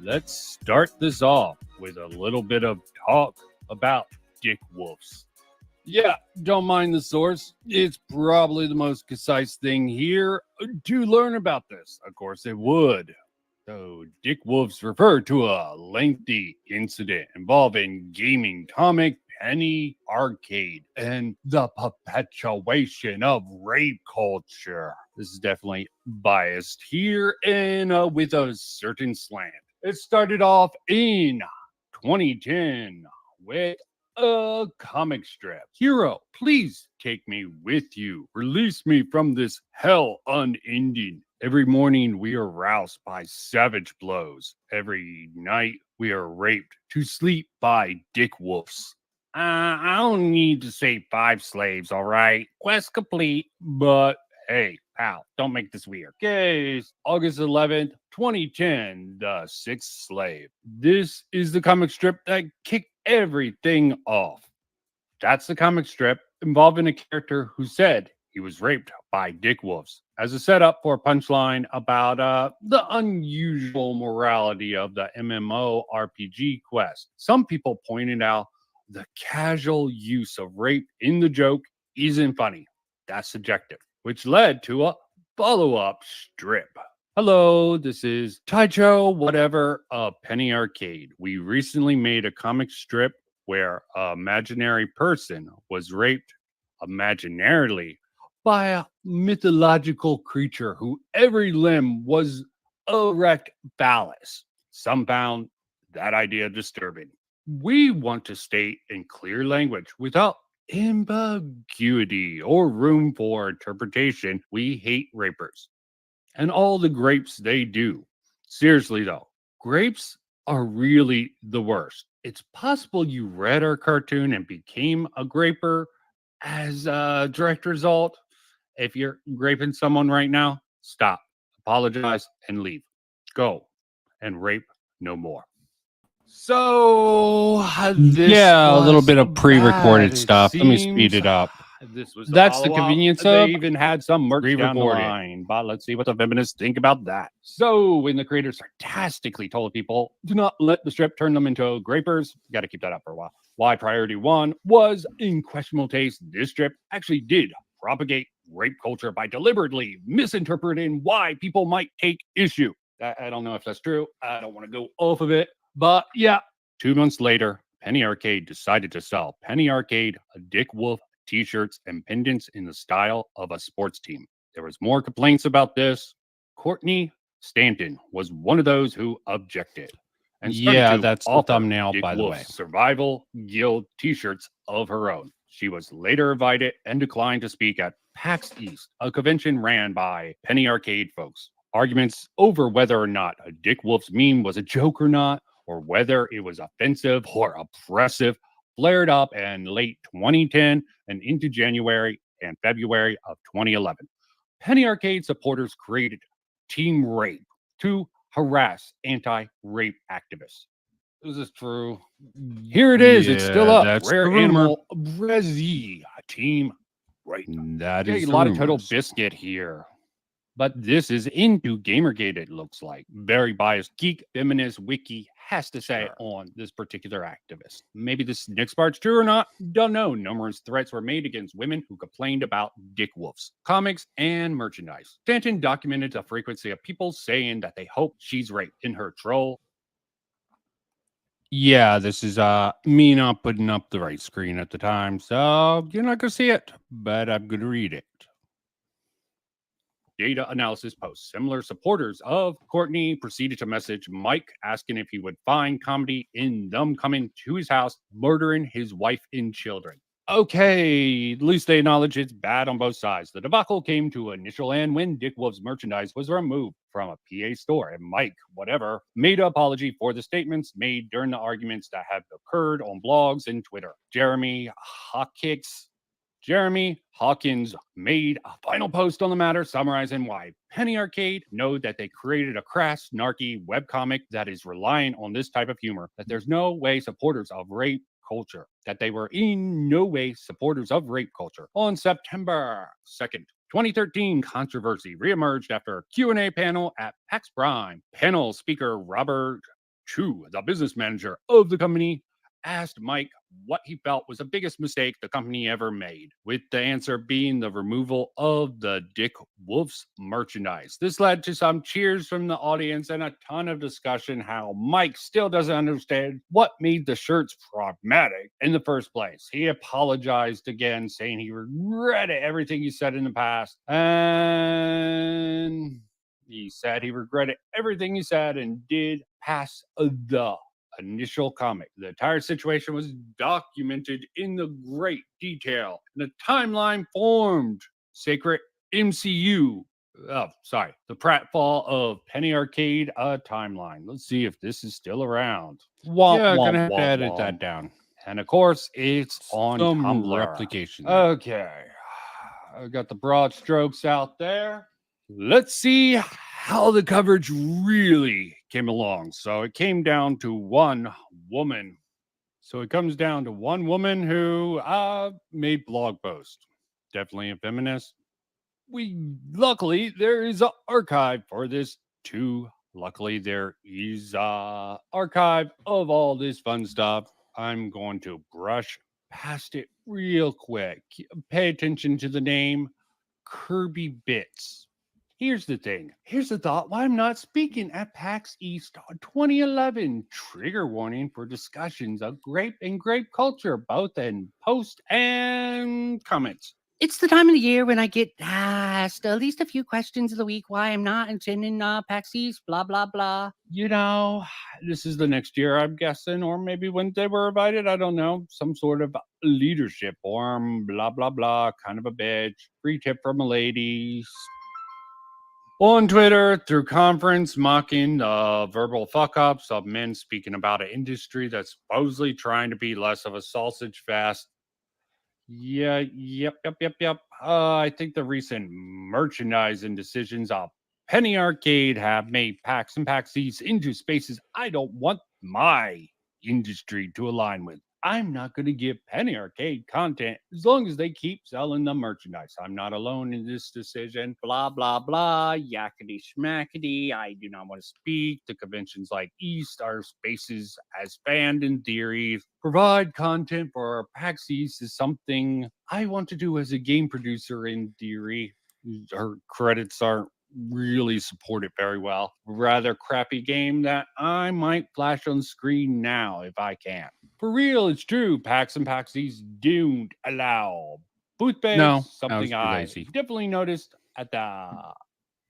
let's start this off with a little bit of talk about Dickwolves. Yeah, don't mind the source. It's probably the most concise thing here to learn about this. Of course, it would. So, Dickwolves refer to a lengthy incident involving gaming comic Penny Arcade and the perpetuation of rape culture. This is definitely biased here and with a certain slant. It started off in 2010 with a comic strip. Hero, please take me with you. Release me from this hell unending. Every morning we are roused by savage blows. Every night we are raped to sleep by Dickwolves. I don't need to save 5 slaves, all right? Quest complete. But hey, pal, don't make this weird. Okay, August 11th, 2010, The Sixth Slave. This is the comic strip that kicked everything off. That's the comic strip involving a character who said he was raped by Dickwolves as a setup for a punchline about the unusual morality of the MMO RPG quest. Some people pointed out the casual use of rape in the joke isn't funny. That's subjective, which led to a follow-up strip. Hello, this is Taicho, whatever, Penny Arcade. We recently made a comic strip where an imaginary person was raped imaginarily by a mythological creature whose every limb was erect phallus. Some found that idea disturbing. We want to state in clear language without ambiguity or room for interpretation, we hate rapers and all the grapes they do. Seriously though, grapes are really the worst. It's possible you read our cartoon and became a graper as a direct result. If you're graping someone right now, stop, apologize, and leave. Go and rape no more. So, a little bit of pre-recorded stuff. Let me speed it up. This was That's the convenience They of even had some merch down the re-recorded. line, but let's see what the feminists think about that. So, when the creator sarcastically told people, do not let the strip turn them into grapers, you got to keep that up for a while. Why priority one was in questionable taste, this strip actually did propagate rape culture by deliberately misinterpreting why people might take issue. I don't know if that's true. I don't want to go off of it. But yeah, 2 months later, Penny Arcade decided to sell Penny Arcade Dickwolf t-shirts and pendants in the style of a sports team. There was more complaints about this. Courtney Stanton was one of those who objected. And that's the thumbnail, by the way. Survival Guild t-shirts of her own. She was later invited and declined to speak at PAX East, a convention ran by Penny Arcade folks. Arguments over whether or not a Dickwolves meme was a joke or not, or whether it was offensive or oppressive, flared up in late 2010 and into January and February of 2011. Penny Arcade supporters created Team Rape to harass anti-rape activists. Is this true? Here it is. It's still up. That's Rare the rumor. Animal Brezzy Team Rape. That is a lot of Total Biscuit here. But this is into Gamergate, it looks like. Very biased geek feminist wiki has to say on this particular activist. Maybe this next part's true or not, don't know. Numerous threats were made against women who complained about Dickwolves, comics, and merchandise. Stanton documented the frequency of people saying that they hope she's raped in her troll. Yeah, this is me not putting up the right screen at the time, so you're not going to see it, but I'm going to read it. Data analysis post. Similar supporters of Courtney proceeded to message Mike asking if he would find comedy in them coming to his house, murdering his wife and children. Okay, at least they acknowledge it's bad on both sides. The debacle came to an initial end when Dickwolves merchandise was removed from a PA store, and Mike, whatever, made an apology for the statements made during the arguments that have occurred on blogs and Twitter. Jeremy Hawkins made a final post on the matter summarizing why Penny Arcade know that they created a crass, narky webcomic that is relying on this type of humor, that there's no way supporters of rape culture, that they were in no way supporters of rape culture. On September 2nd, 2013, controversy reemerged after a Q&A panel at PAX Prime. Panel speaker Robert Chu, the business manager of the company, asked Mike what he felt was the biggest mistake the company ever made, with the answer being the removal of the Dickwolves merchandise. This led to some cheers from the audience and a ton of discussion how Mike still doesn't understand what made the shirts problematic in the first place. He apologized again, saying he regretted everything he said in the past, and he said he regretted everything he said and did pass the initial comic. The entire situation was documented in the great detail. The timeline formed. Sacred MCU. Oh, sorry. The pratfall of Penny Arcade timeline. Let's see if this is still around. Gonna have to edit that down. And of course, it's on Some Tumblr. replication. Okay. I got the broad strokes out there. Let's see how the coverage really came along. So it came down to one woman. So it comes down to one woman who made blog posts. Definitely a feminist. Luckily there is an archive for this too. Luckily there is a archive of all this fun stuff. I'm going to brush past it real quick. Pay attention to the name Kirby Bits. Here's the thing. Here's the thought why I'm not speaking at PAX East 2011. Trigger warning for discussions of grape and grape culture, both in post and comments. It's the time of the year when I get asked at least a few questions of the week why I'm not attending PAX East, blah, blah, blah. You know, this is the next year, I'm guessing, or maybe when they were invited, I don't know, some sort of leadership forum, blah, blah, blah, kind of a bitch. Free tip from a lady. On Twitter, through conference, mocking the verbal fuck-ups of men speaking about an industry that's supposedly trying to be less of a sausage fest. Yep. I think the recent merchandising decisions of Penny Arcade have made PAX and PAX East into spaces I don't want my industry to align with. I'm not going to give Penny Arcade content as long as they keep selling the merchandise. I'm not alone in this decision. Blah, blah, blah. Yakety schmackety. I do not want to speak. The conventions like East are spaces as banned in theory. Provide content for PAX East is something I want to do as a game producer in theory. Her credits aren't really support it very well. Rather crappy game that I might flash on screen now if I can. For real, it's true. PAX and PAX East don't allow booth babes. No, Something I definitely noticed at the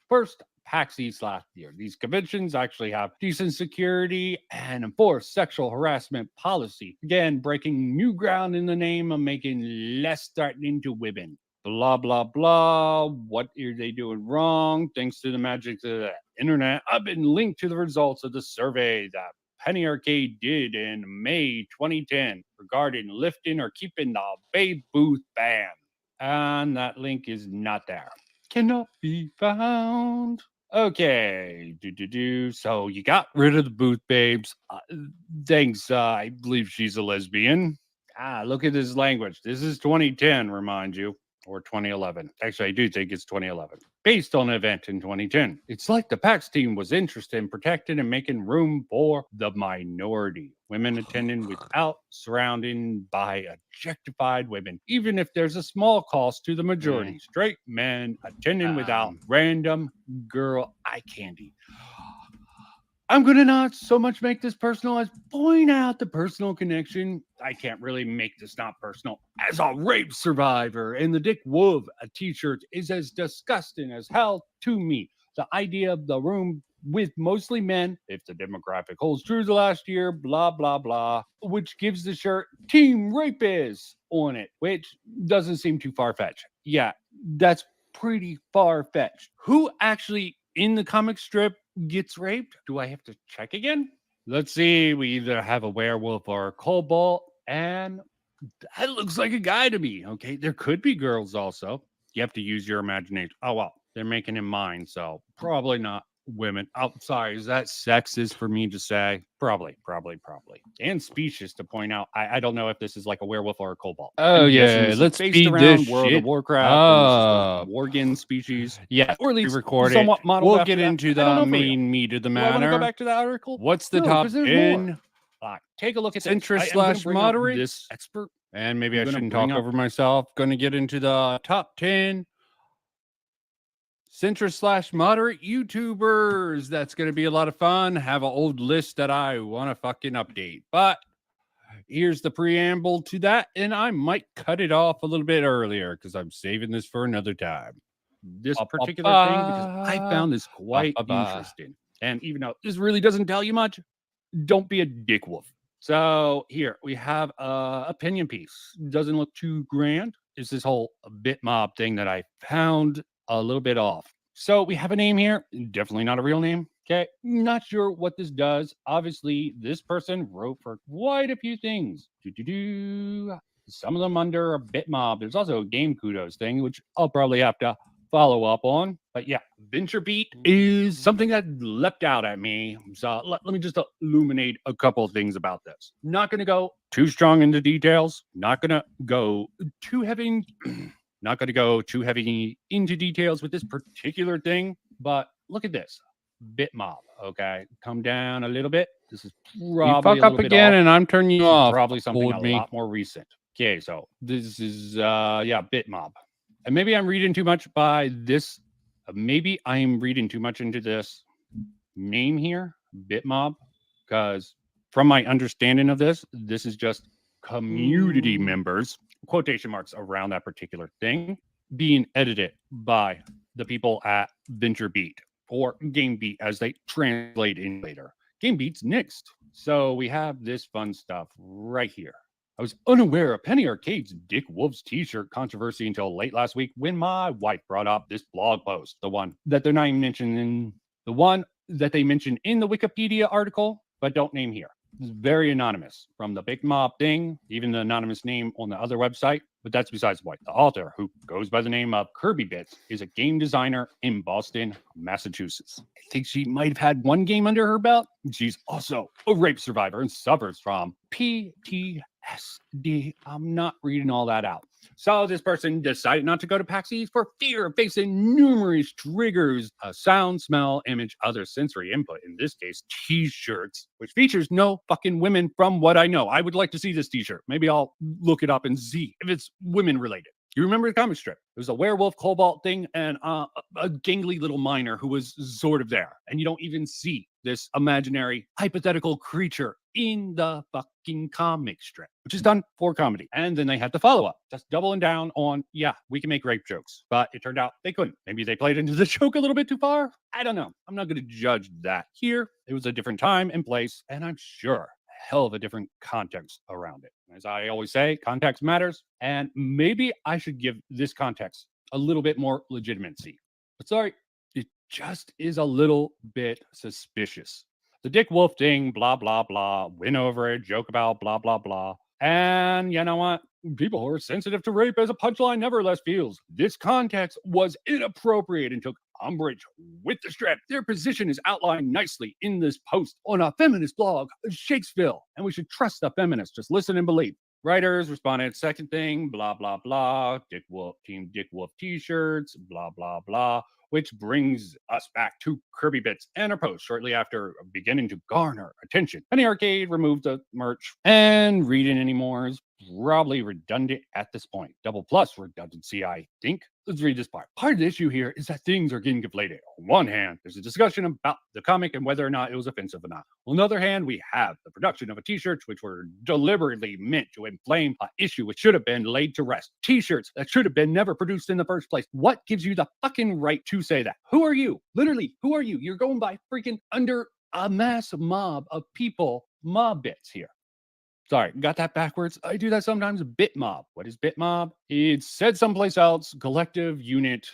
first PAX East last year. These conventions actually have decent security and enforce sexual harassment policy. Again, breaking new ground in the name of making less threatening to women. Blah, blah, blah. What are they doing wrong? Thanks to the magic of the internet, I've been linked to the results of the survey that Penny Arcade did in May 2010 regarding lifting or keeping the babe booth ban. And that link is not there. Cannot be found. Okay. So you got rid of the booth babes. Thanks. I believe she's a lesbian. Look at this language. This is 2010, remind you. Or 2011. Actually, I do think it's 2011. Based on an event in 2010. It's like the PAX team was interested in protecting and making room for the minority. Women attending without surrounded by objectified women. Even if there's a small cost to the majority. Straight men attending without random girl eye candy. I'm going to not so much make this personal as point out the personal connection. I can't really make this not personal. As a rape survivor, and the Dickwolves t-shirt is as disgusting as hell to me. The idea of the room with mostly men, if the demographic holds true to last year, blah, blah, blah, which gives the shirt Team Rapist on it, which doesn't seem too far-fetched. Yeah, that's pretty far-fetched. Who actually in the comic strip gets raped? Do I have to check again? Let's see. We either have a werewolf or a kobold, and that looks like a guy to me. Okay, there could be girls also. You have to use your imagination. Oh, well, they're making him mine, so probably not. women. Oh, sorry, is that sexist for me to say? Probably. And specious to point out. I don't know if this is like a werewolf or a kobold. Oh, I'm guessing yeah, this is let's based speed around this World shit of Warcraft. And this is up. the Worgen species. Yeah, Or at least record it. somewhat modeled We'll after get that. into I don't know the for real. main meat of the Do I want to go matter. back to the article? What's the No, top 'cause there's 10? more. Take a look at Centrist this. I am gonna slash bring up moderate? this expert. And maybe I'm I gonna shouldn't bring talk up- over myself. Going to get into the top 10 centrist slash moderate YouTubers. That's going to be a lot of fun. Have an old list that I want to fucking update. But here's the preamble to that. And I might cut it off a little bit earlier because I'm saving this for another time. This particular thing, because I found this quite interesting. And even though this really doesn't tell you much, don't be a dickwolf. So here we have a opinion piece. Doesn't look too grand. It's this whole bit mob thing that I found a little bit off. So we have a name here. Definitely not a real name. Okay. Not sure what this does. Obviously, this person wrote for quite a few things. Some of them under a bit mob. There's also a game kudos thing, which I'll probably have to follow up on. But yeah, Venture Beat is something that leapt out at me. So let me just illuminate a couple of things about this. Not going to go too strong into details. Not going to go too heavy. Not going to go too heavy into details with this particular thing. But look at this. Bit mob. Okay. Come down a little bit. This is probably You fuck a little up bit again off. and I'm turning you This is off. probably something a Hold me. lot more recent. Okay, so this is bit mob. And maybe I'm reading too much by this. Maybe I'm reading too much into this name here, bit mob, because from my understanding of this is just community members, quotation marks around that particular thing, being edited by the people at Venture Beat or Game Beat as they translate in later. Game Beat's next. So we have this fun stuff right here. I was unaware of Penny Arcade's Dickwolves t-shirt controversy until late last week when my wife brought up this blog post, the one that they're not even mentioning, the one that they mentioned in the Wikipedia article, but don't name here. It's very anonymous from the big mob thing, even the anonymous name on the other website, but that's besides the point. The author, who goes by the name of Kirby Bits, is a game designer in Boston, Massachusetts. I think she might have had one game under her belt. She's also a rape survivor and suffers from PTSD. I'm not reading all that out. So this person decided not to go to PAX East for fear of facing numerous triggers, a sound, smell, image, other sensory input, in this case, t-shirts, which features no fucking women from what I know. I would like to see this t-shirt. Maybe I'll look it up and see if it's women related. You remember the comic strip? It was a werewolf kobold thing and a gangly little miner who was sort of there. And you don't even see this imaginary hypothetical creature in the fucking comic strip, which is done for comedy. And then they had the follow-up, just doubling down on, yeah, we can make rape jokes. But it turned out they couldn't. Maybe they played into the joke a little bit too far. I don't know. I'm not going to judge that here. It was a different time and place, and I'm sure hell of a different context around it. As I always say, context matters, and maybe I should give this context a little bit more legitimacy. But sorry, it just is a little bit suspicious. The Dick Wolf thing, blah, blah, blah, win over it, joke about blah, blah, blah. And you know what? People who are sensitive to rape as a punchline nevertheless feels this context was inappropriate and took umbrage with the strip. Their position is outlined nicely in this post on a feminist blog, Shakespeare, and we should trust the feminists. Just listen and believe. Writers responded, second thing, blah, blah, blah, Dick Wolf, Team Dick Wolf t-shirts, blah, blah, blah, which brings us back to Kirby Bits and her post shortly after beginning to garner attention. Penny Arcade removed the merch, and reading anymore is probably redundant at this point. Double plus redundancy, I think. Let's read this part. Part of the issue here is that things are getting conflated. On one hand, there's a discussion about the comic and whether or not it was offensive or not. On the other hand, we have the production of a t-shirt which were deliberately meant to inflame an issue which should have been laid to rest. T-shirts that should have been never produced in the first place. What gives you the fucking right to say that? Who are you? Literally, who are you? You're going by freaking under a mass mob of people, mob bits here. Sorry, got that backwards. I do that sometimes. Bit mob. What is bit mob? It's said someplace else. Collective unit,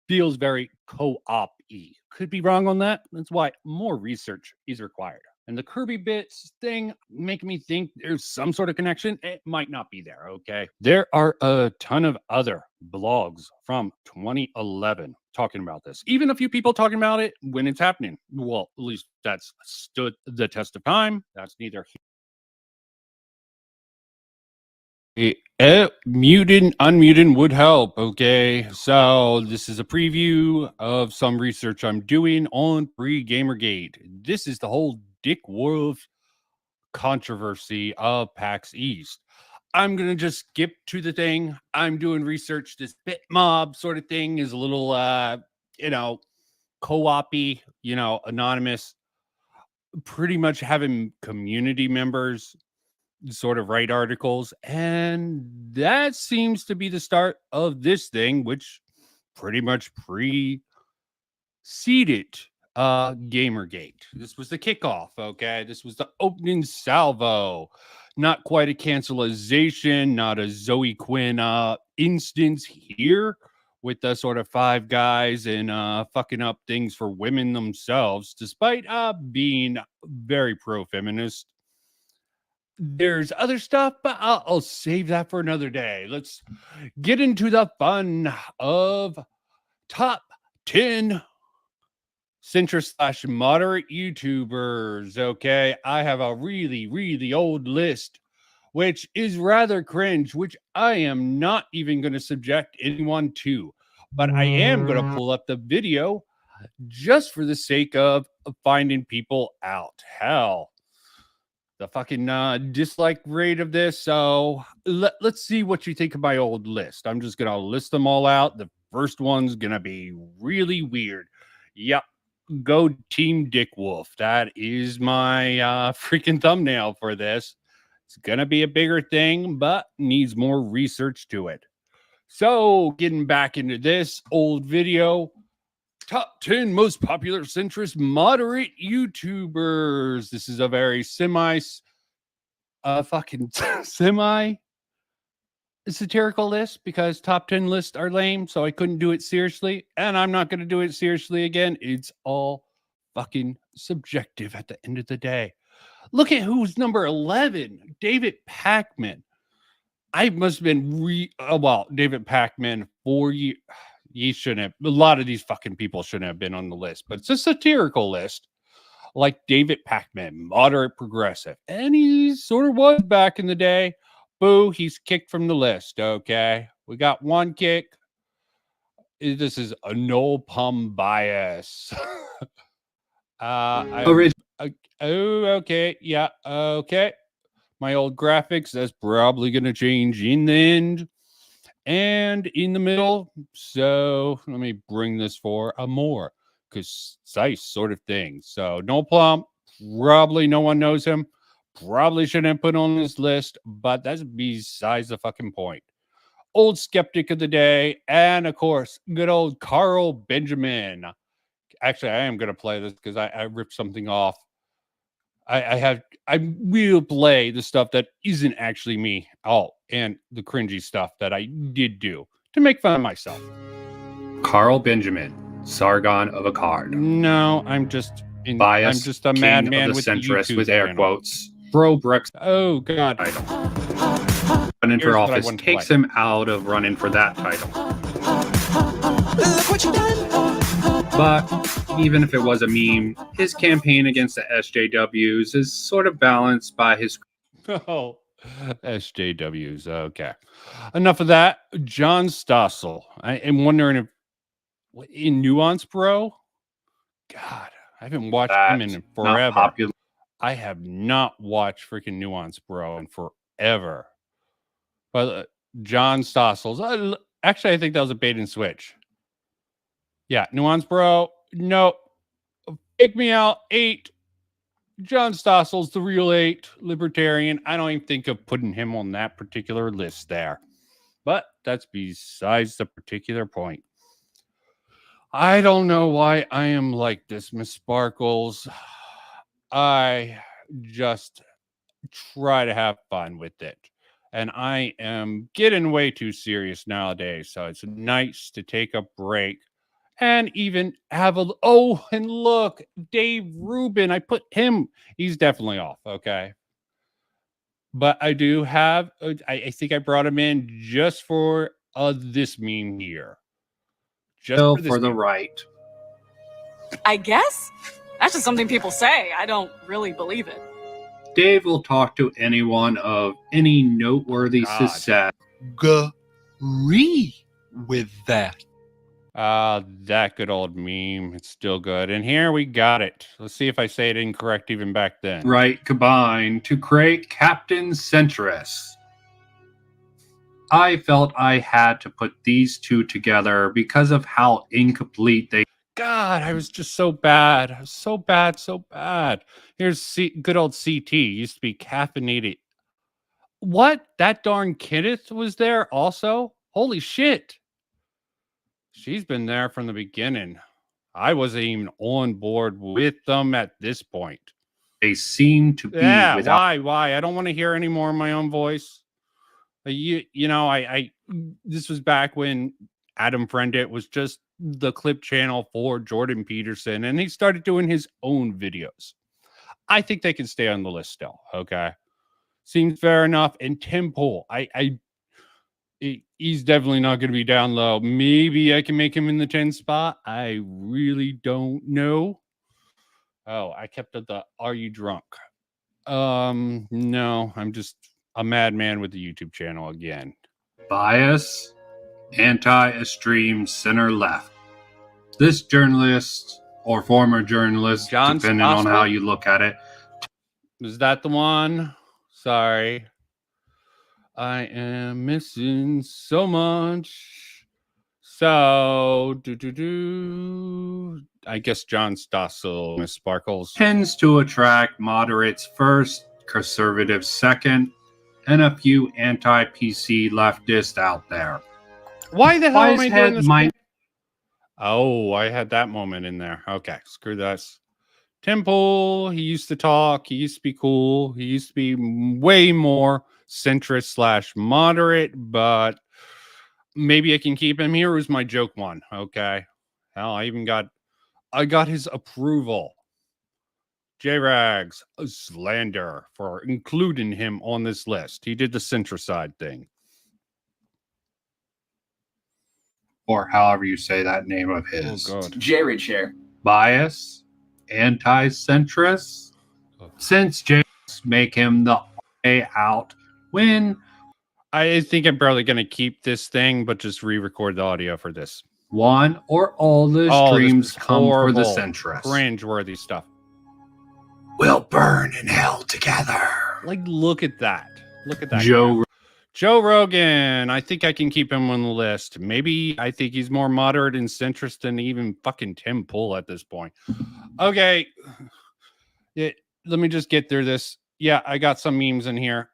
feels very co-op-y. Could be wrong on that. That's why more research is required. And the Kirby Bits thing make me think there's some sort of connection. It might not be there, okay? There are a ton of other blogs from 2011 talking about this. Even a few people talking about it when it's happening. Well, at least that's stood the test of time. That's neither muted, unmuted would help. Okay, so this is a preview of some research I'm doing on Pre-Gamergate. This is the whole Dickwolves controversy of PAX East. I'm gonna just skip to the thing. I'm doing research. This bit mob sort of thing is a little, co-op-y, anonymous. Pretty much having community members sort of write articles, and that seems to be the start of this thing, which pretty much preceded Gamergate. This was the kickoff. Okay, this was the opening salvo. Not quite a cancelization, not a Zoe Quinn instance here with the sort of five guys and fucking up things for women themselves, despite being very pro-feminist. There's other stuff, but I'll save that for another day. Let's get into the fun of top 10 centrist / moderate YouTubers. Okay, I have a really, really old list, which is rather cringe, which I am not even going to subject anyone to. But I am going to pull up the video just for the sake of finding people out. Hell, the fucking dislike rate of this. So let's see what you think of my old list. I'm just going to list them all out. The first one's going to be really weird. Yep. Go Team Dickwolf. That is my freaking thumbnail for this. It's going to be a bigger thing, but needs more research to it. So getting back into this old video, top 10 most popular centrist moderate YouTubers. This is a very semi satirical list because top 10 lists are lame, so I couldn't do it seriously, and I'm not going to do it seriously again. It's all fucking subjective at the end of the day. Look at who's number 11, David Pakman. I must have been David Pakman 4 years. He shouldn't have. A lot of these fucking people shouldn't have been on the list, but it's a satirical list. Like David Pakman, moderate progressive. And he sort of was back in the day. Boo, he's kicked from the list. Okay. We got one kick. This is a no pum bias. Okay. Yeah. Okay. My old graphics, that's probably going to change in the end and in the middle. So let me bring this for a more concise sort of thing. So no plum, probably no one knows him. Probably shouldn't put on this list, but that's besides the fucking point. Old skeptic of the day, and of course, good old Carl Benjamin. Actually, I am going to play this because I ripped something off. I will play the stuff that isn't actually me. Oh, and the cringy stuff that I did do to make fun of myself. Carl Benjamin, Sargon of Akkad. No, I'm just Bias, I'm just a madman with centrist YouTube with air channel. Quotes. Bro Brexit. Oh God. Running for Here's office takes him out of running for that title. Look what you done. But even if it was a meme, his campaign against the SJWs is sort of balanced by his. Oh, SJWs. Okay. Enough of that. John Stossel. I am wondering if in Nuance, bro. God, I haven't watched him in forever. I have not watched freaking Nuance, bro, in forever. But John Stossel's. Actually, I think that was a bait and switch. Yeah, Nuance, bro. Nope. Take me out. 8. John Stossel's the real 8. Libertarian. I don't even think of putting him on that particular list there. But that's besides the particular point. I don't know why I am like this, Miss Sparkles. I just try to have fun with it. And I am getting way too serious nowadays. So it's nice to take a break and even have a... Oh, and look, Dave Rubin. I put him... He's definitely off, okay? But I do have... I think I brought him in just for this meme here. Just Still this for the meme. right. I guess? That's just something people say. I don't really believe it. Dave will talk to anyone of any noteworthy God. success. Agree with that. That good old meme. It's still good. And here we got it. Let's see if I say it incorrect even back then. Right combined to create Captain Centrist. I felt I had to put these two together because of how incomplete they. God, I was just so bad. I was so bad, so bad. Here's good old CT. Used to be caffeinated. What? That darn Kenneth was there also? Holy shit. She's been there from the beginning. I wasn't even on board with them at this point. They seem to be without. Why? I don't want to hear any more of my own voice. You know, I this was back when Adam Friendit was just the clip channel for Jordan Peterson, and he started doing his own videos. I think they can stay on the list still. Okay, seems fair enough. And Tim Pool, he's definitely not going to be down low. Maybe I can make him in the 10 spot. I really don't know. Oh, I kept up the "Are you drunk?" No, I'm just a madman with the YouTube channel again. Bias, anti-extreme center left. This journalist or former journalist, John depending on Stossel? how you look at it. Is that the one? Sorry. I am missing so much. So, I guess John Stossel, Miss Sparkles. Tends to attract moderates first, conservatives second, and a few anti-PC leftists out there. Why the hell am I doing Wisehead this? might. Oh, I had that moment in there. Okay, screw that. Temple, he used to talk. He used to be cool. He used to be way more centrist / moderate, but maybe I can keep him. Here was my joke one. Okay. Hell, I got his approval. J-Rags, a slander for including him on this list. He did the centricide thing. Or however you say that name of his. Oh, God. Jared share. Bias, anti-centrist. Since James make him the way out when I think I'm probably going to keep this thing, but just re-record the audio for this. one or all the Oh, this streams is come for the horrible, centrist. cringe-worthy stuff. We'll burn in hell together. Like, look at that. Look at that. Joe Joe Rogan. I think I can keep him on the list. Maybe I think he's more moderate and centrist than even fucking Tim Pool at this point. Okay. Let me just get through this. Yeah, I got some memes in here.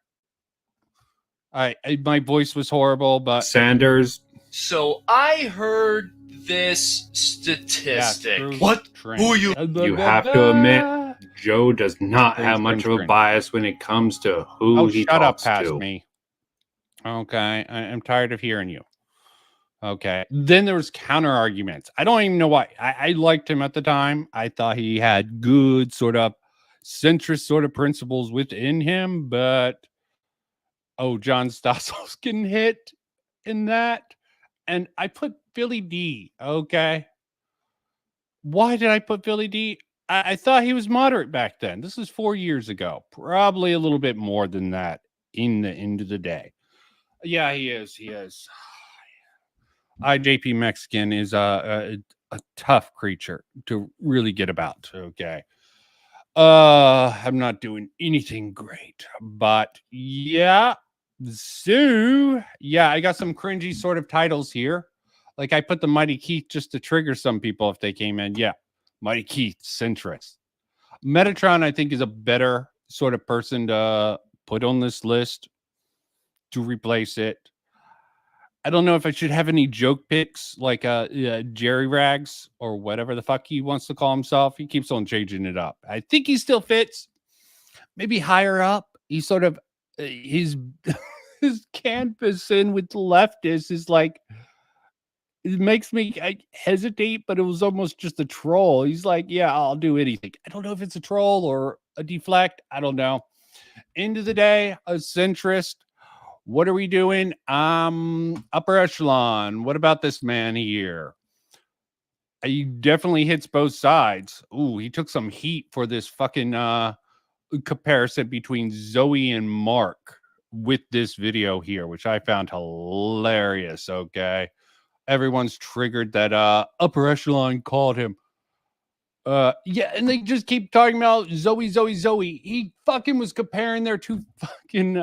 My voice was horrible, but Sanders. So I heard this statistic. screw What? Trent. Who are you? You have to admit, Joe does not have much of a Cringe. bias when it comes to who Oh, he shut up talks past to. me. Okay, I'm tired of hearing you. Okay, then there was counter arguments. I don't even know why. I liked him at the time. I thought he had good sort of centrist sort of principles within him, but John Stossel's getting hit in that. And I put Philly D. Okay. Why did I put Philly D? I thought he was moderate back then. This is 4 years ago. Probably a little bit more than that in the end of the day. Yeah, he is. He is. IJP Mexican is a tough creature to really get about. Okay. I'm not doing anything great, but yeah. So yeah, I got some cringy sort of titles here. Like I put the Mighty Keith just to trigger some people if they came in. Yeah, Mighty Keith, centrist. Metatron, I think, is a better sort of person to put on this list to replace it. I don't know if I should have any joke picks like Jerry Rags or whatever the fuck he wants to call himself. He keeps on changing it up. I think he still fits. Maybe higher up. He's sort of his canvassing with the leftists is like, it makes me hesitate, but it was almost just a troll. He's like, yeah, I'll do anything. I don't know if it's a troll or a deflect. I don't know. End of the day, a centrist What are we doing? Upper echelon. What about this man here? He definitely hits both sides. Ooh, he took some heat for this fucking comparison between Zoe and Mark with this video here, which I found hilarious. Okay. Everyone's triggered that upper echelon called him. Yeah, and they just keep talking about Zoe. He fucking was comparing their two fucking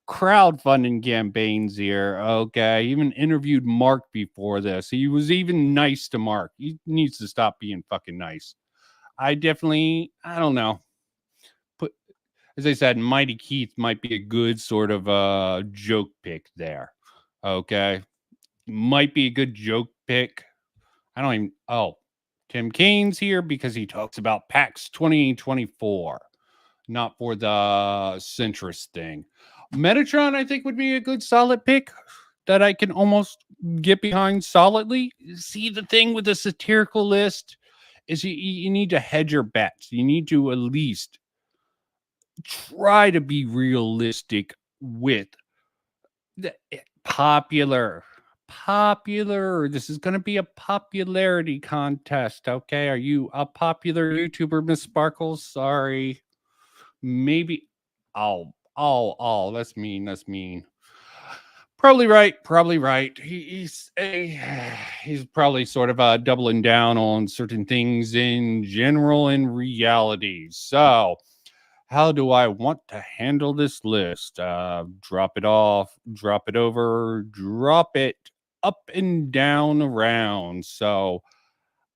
crowdfunding campaigns here. Okay. Even interviewed Mark before this. He was even nice to Mark. He needs to stop being fucking nice. I don't know. As I said, Mighty Keith might be a good sort of joke pick there. Okay. Might be a good joke pick. I don't even. Oh, Tim Kane's here because he talks about PAX 2024, not for the Centrist thing. Metatron, I think, would be a good solid pick that I can almost get behind solidly. See, the thing with the satirical list is you need to hedge your bets. You need to at least try to be realistic with the popular. This is going to be a popularity contest. Okay. Are you a popular YouTuber, Miss Sparkles? Sorry. Maybe. That's mean. Probably right. He's probably sort of doubling down on certain things in general in reality. So, how do I want to handle this list? Drop it off, drop it over, drop it up and down around. So,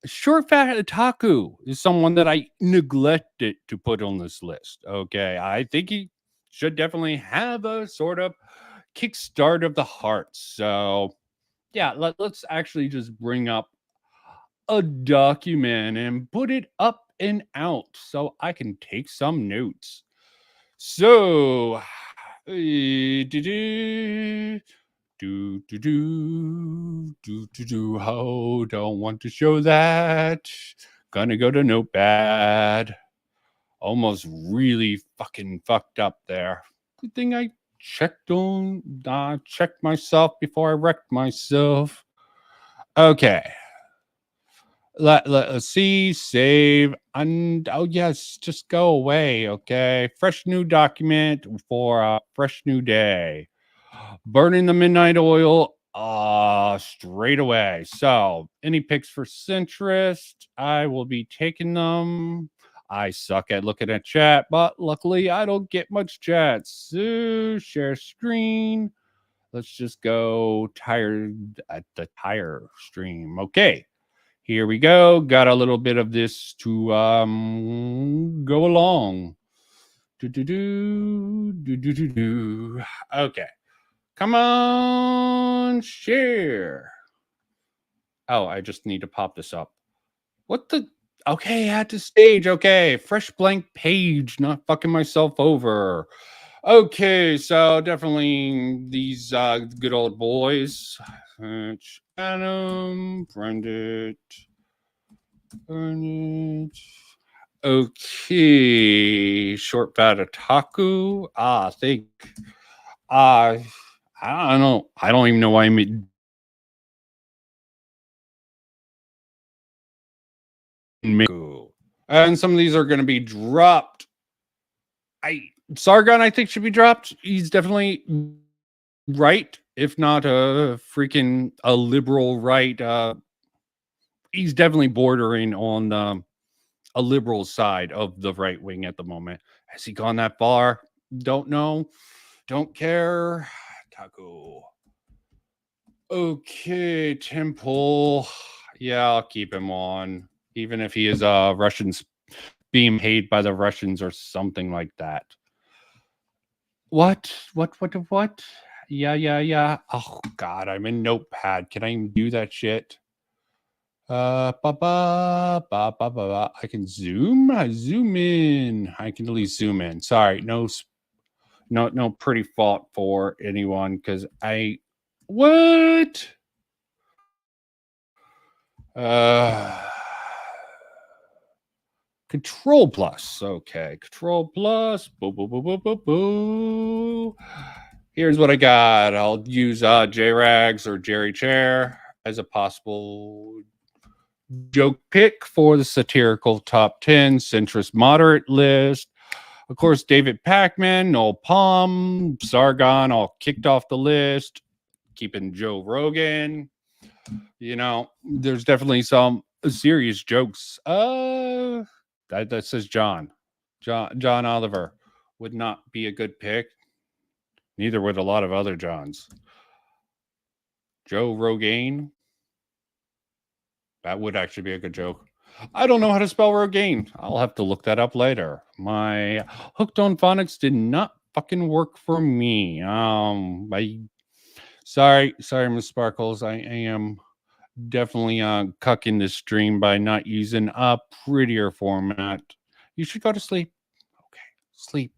Short Fat Otaku is someone that I neglected to put on this list. Okay. I think he should definitely have a sort of kickstart of the heart. So, yeah, let's actually just bring up a document and put it up and out so I can take some notes. So, oh, don't want to show that. Gonna go to Notepad. Almost really fucking fucked up there. Good thing I checked myself before I wrecked myself. Okay. Let's see, save, and oh yes, just go away. Okay. Fresh new document for a fresh new day. Burning the midnight oil straight away. So, any picks for Centrist? I will be taking them. I suck at looking at chat, but luckily I don't get much chat. So, share screen. Let's just go tired at the tire stream. Okay. Here we go. Got a little bit of this to go along. Okay. Come on, share. Oh, I just need to pop this up. What the? Okay, add to stage. Okay, fresh blank page. Not fucking myself over. Okay, so definitely these good old boys. Adam, Brendan, Burnett. Okay, Short Fat Otaku. I think. I don't know. I don't even know why I'm. And some of these are going to be dropped. Sargon, I think, should be dropped. He's definitely right, if not a liberal right. He's definitely bordering on a liberal side of the right wing at the moment. Has he gone that far? Don't know. Don't care. Taco. Okay, Temple. Yeah, I'll keep him on, even if he is Russians being paid by the Russians or something like that. What? Yeah. Oh God, I'm in Notepad. Can I even do that shit? I can zoom. I zoom in. I can at least zoom in. Sorry, no pretty fault for anyone because what? Control plus. Okay. Control plus. Boo. Here's what I got. I'll use J-Rags or Jerry Chair as a possible joke pick for the satirical top 10 centrist moderate list. Of course, David Pacman, Noel Palm, Sargon all kicked off the list, keeping Joe Rogan. You know, there's definitely some serious jokes. That says John Oliver would not be a good pick. Neither would a lot of other Johns. Joe Rogan. That would actually be a good joke. I don't know how to spell Rogaine. I'll have to look that up later. My hooked on phonics did not fucking work for me. Sorry, Miss Sparkles. I am definitely cucking this stream by not using a prettier format. You should go to sleep. Okay, sleep.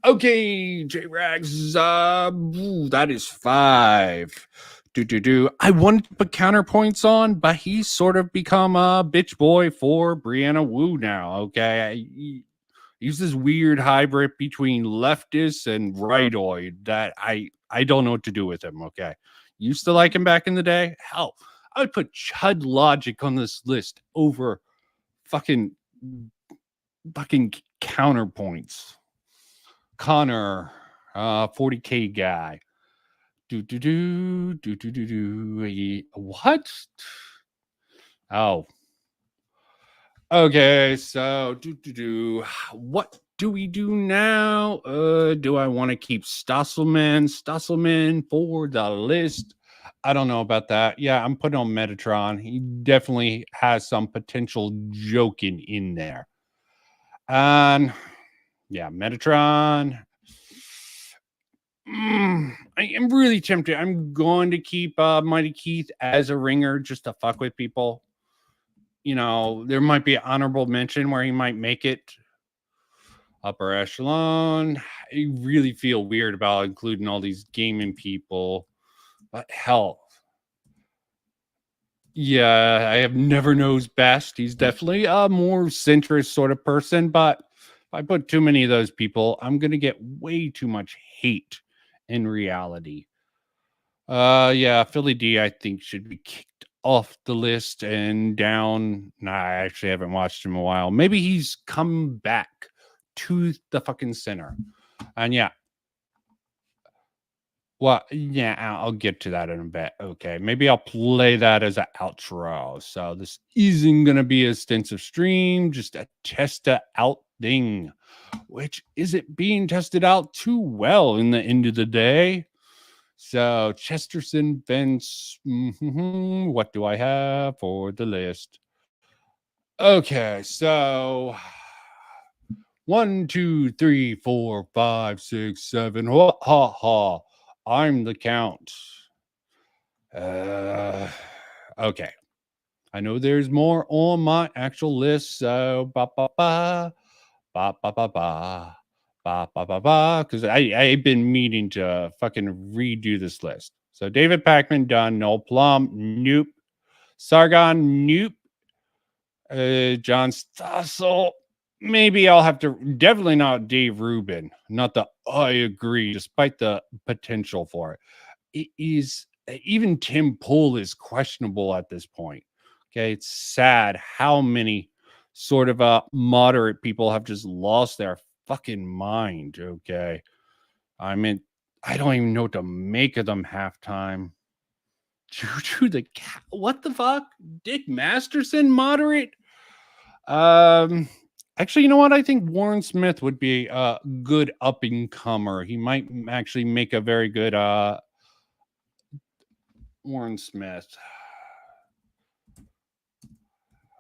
Okay, J-Rags, that is 5. I wanted to put counterpoints on, but he's sort of become a bitch boy for Brianna Wu now, okay? He's this weird hybrid between leftist and rightoid that I don't know what to do with him, okay? Used to like him back in the day. Hell, I would put Chud Logic on this list over fucking counterpoints. Connor, 40K guy. What? Oh. Okay, so what do we do now? Do I want to keep Stasselman for the list? I don't know about that. Yeah, I'm putting on Metatron. He definitely has some potential joking in there. And yeah, Metatron. I am really tempted. I'm going to keep Mighty Keith as a ringer just to fuck with people. You know, there might be an honorable mention where he might make it upper echelon. I really feel weird about including all these gaming people. But hell. Yeah, I have never knows best. He's definitely a more centrist sort of person, but if I put too many of those people, I'm going to get way too much hate in reality. Yeah, Philly D, I think, should be kicked off the list and down. Nah, I actually haven't watched him in a while. Maybe he's come back to the fucking center. And yeah. Well, yeah, I'll get to that in a bit. Okay, maybe I'll play that as an outro. So this isn't going to be a extensive stream, just a test it out thing, which isn't being tested out too well in the end of the day. So Chesterton, Vince, what do I have for the list? Okay, so 1, 2, 3, 4, 5, 6, 7. Ha ha ha. I'm the count. Okay. I know there's more on my actual list, so because I've been meaning to fucking redo this list. So David Pacman done, Noel Plum, nope. Sargon, nope. John Stossel, maybe I'll have to, definitely not Dave Rubin. Not the I agree, despite the potential for it. It is, even Tim Pool is questionable at this point. Okay, it's sad how many sort of moderate people have just lost their fucking mind. Okay, I mean, I don't even know what to make of them halftime. Juju the cat, what the fuck? Dick Masterson, moderate. Actually, you know what? I think Warren Smith would be a good up and comer. He might actually make a very good Warren Smith.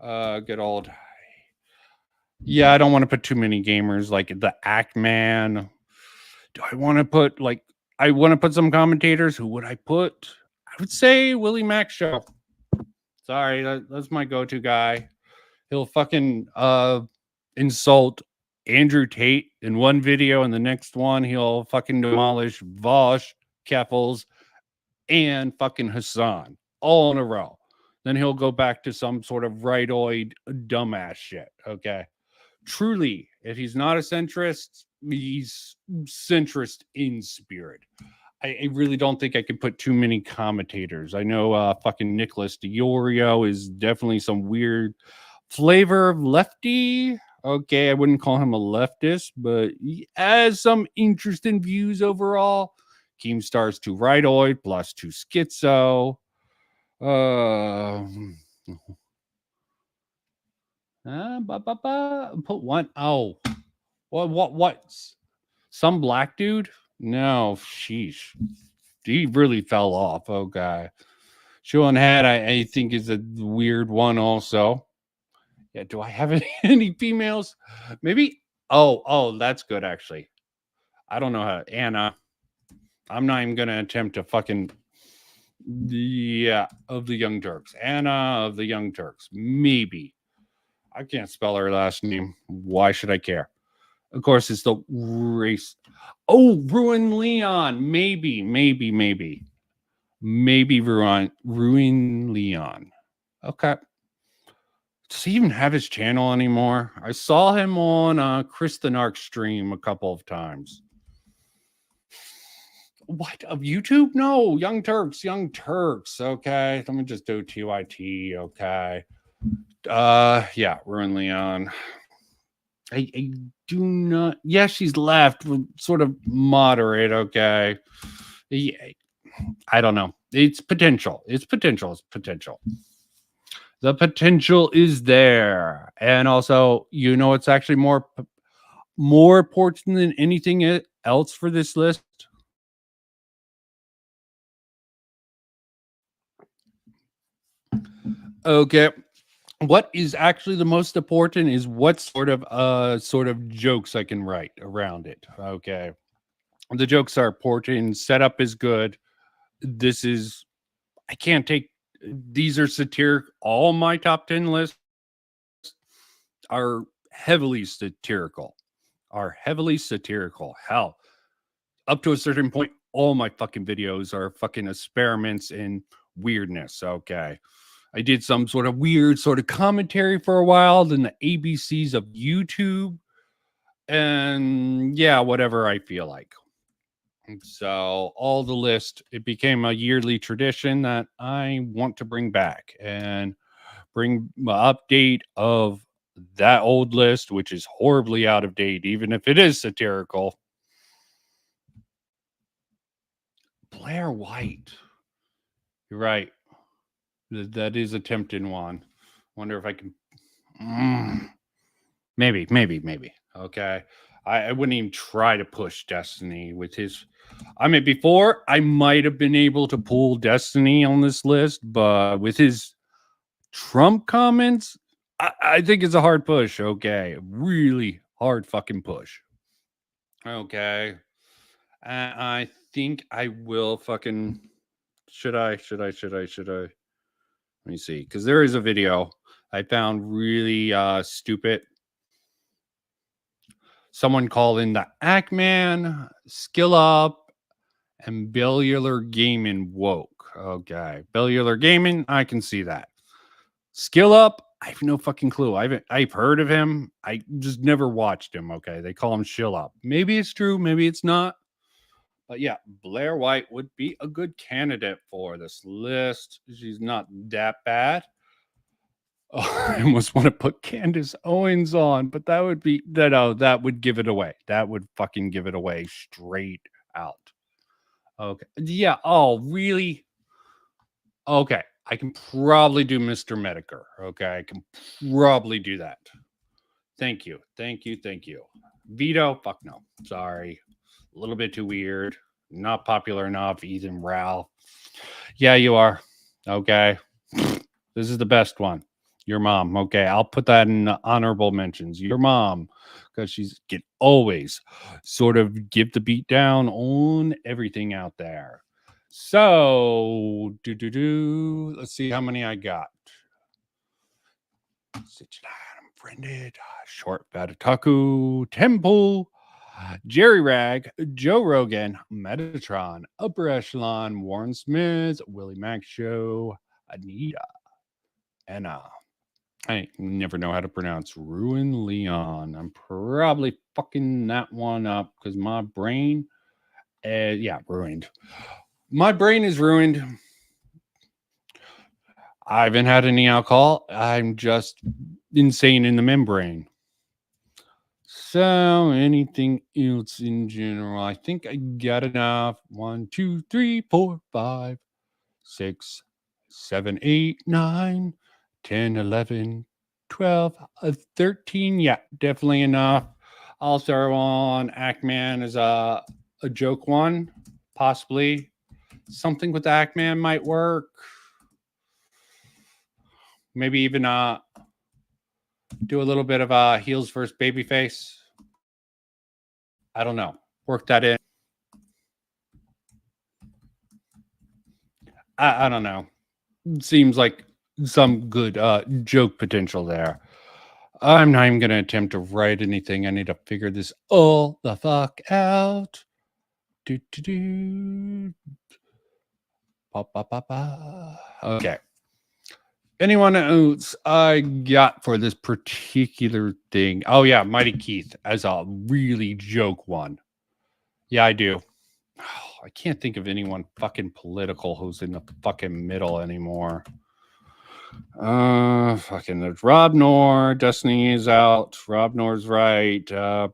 Good old. Yeah, I don't want to put too many gamers like the Ackman. Do I want to put I want to put some commentators? Who would I put? I would say Willie Mack Show. Sorry, that's my go-to guy. He'll fucking insult Andrew Tate in one video, and the next one he'll fucking demolish Vosh, Keffels, and fucking Hassan all in a row. Then he'll go back to some sort of rightoid dumbass shit. Okay. Truly If he's not a centrist, he's centrist in spirit. I really don't think I could put too many commentators. I know fucking Nicholas DiOrio is definitely some weird flavor of lefty. Okay, I wouldn't call him a leftist, but he has some interesting views overall. Keemstar's too rightoid plus too schizo. Put one. Oh, what? Some black dude? No, sheesh. He really fell off. Okay. Showing head, I think is a weird one also. Yeah, do I have any females? Maybe. Oh, that's good actually. I don't know how Anna. I'm not even gonna attempt to fucking of the Young Turks. Anna of the Young Turks. Maybe. I can't spell her last name. Why should I care? Of course, it's the race. Oh, Ruin Leon. Maybe Ruin Leon. Okay. Does he even have his channel anymore? I saw him on Chris the Narc stream a couple of times. What, of YouTube? No, Young Turks. Okay, let me just do TYT. Okay. Yeah, Ruin Leon. I do not. Yeah, she's left. Sort of moderate. Okay. Yeah, I don't know. It's potential. The potential is there. And also, it's actually more important than anything else for this list. Okay. What is actually the most important is what sort of jokes I can write around it. Okay. The jokes are important. Setup is good. I can't take, these are satiric. All my top 10 lists are heavily satirical. Hell, up to a certain point, all my fucking videos are fucking experiments in weirdness. Okay. I did some sort of weird sort of commentary for a while, then the ABCs of YouTube, and yeah, whatever I feel like. So all the list, it became a yearly tradition that I want to bring back and bring my update of that old list, which is horribly out of date, even if it is satirical. Blair White. You're right. That is a tempting one. Wonder if I can. Maybe. Okay. I wouldn't even try to push Destiny with his. I mean, before I might have been able to pull Destiny on this list, but with his Trump comments, I think it's a hard push. Okay. Really hard fucking push. Okay. I think I will fucking. Should I? Let me see, because there is a video I found really stupid. Someone called in the Ackman, Skill Up, and Bellular Gaming woke. Okay, Bellular Gaming, I can see that. Skill Up, I have no fucking clue. I've heard of him. I just never watched him. Okay, they call him Shill Up. Maybe it's true, maybe it's not. But yeah, Blair White would be a good candidate for this list. She's not that bad. Oh, I almost want to put Candace Owens on, but that would give it away. That would fucking give it away straight out. Okay. Yeah. Oh, really? Okay. I can probably do Mr. Medicare. Okay. I can probably do that. Thank you. Vito? Fuck no. Sorry. A little bit too weird. Not popular enough. Ethan Ralph. Yeah, you are. Okay. This is the best one. Your mom. Okay. I'll put that in honorable mentions. Your mom. Because she's can always sort of give the beat down on everything out there. So, let's see how many I got. Friended. Short Batataku. Temple. Jerry Rag, Joe Rogan, Metatron, Upper Echelon, Warren Smith, Willie Mac Show, Anita, Anna, I never know how to pronounce Ruin Leon. I'm probably fucking that one up because my brain, ruined. My brain is ruined. I haven't had any alcohol. I'm just insane in the membrane. So, anything else in general? I think I got enough. 1, 2, 3, 4, 5, 6, 7, 8, 9, 10, 11, 12, 13. Yeah, definitely enough. I'll throw on Ackman as a joke one, possibly. Something with Ackman might work. Maybe even do a little bit of heels versus babyface. I don't know. Work that in. I don't know. Seems like some good joke potential there. I'm not even going to attempt to write anything. I need to figure this all the fuck out. Okay. Anyone else I got for this particular thing? Oh, yeah. Mighty Keith as a really joke one. Yeah, I do. I can't think of anyone fucking political who's in the fucking middle anymore. Fucking there's Rob Noor. Destiny is out. Rob Noor's right. I'm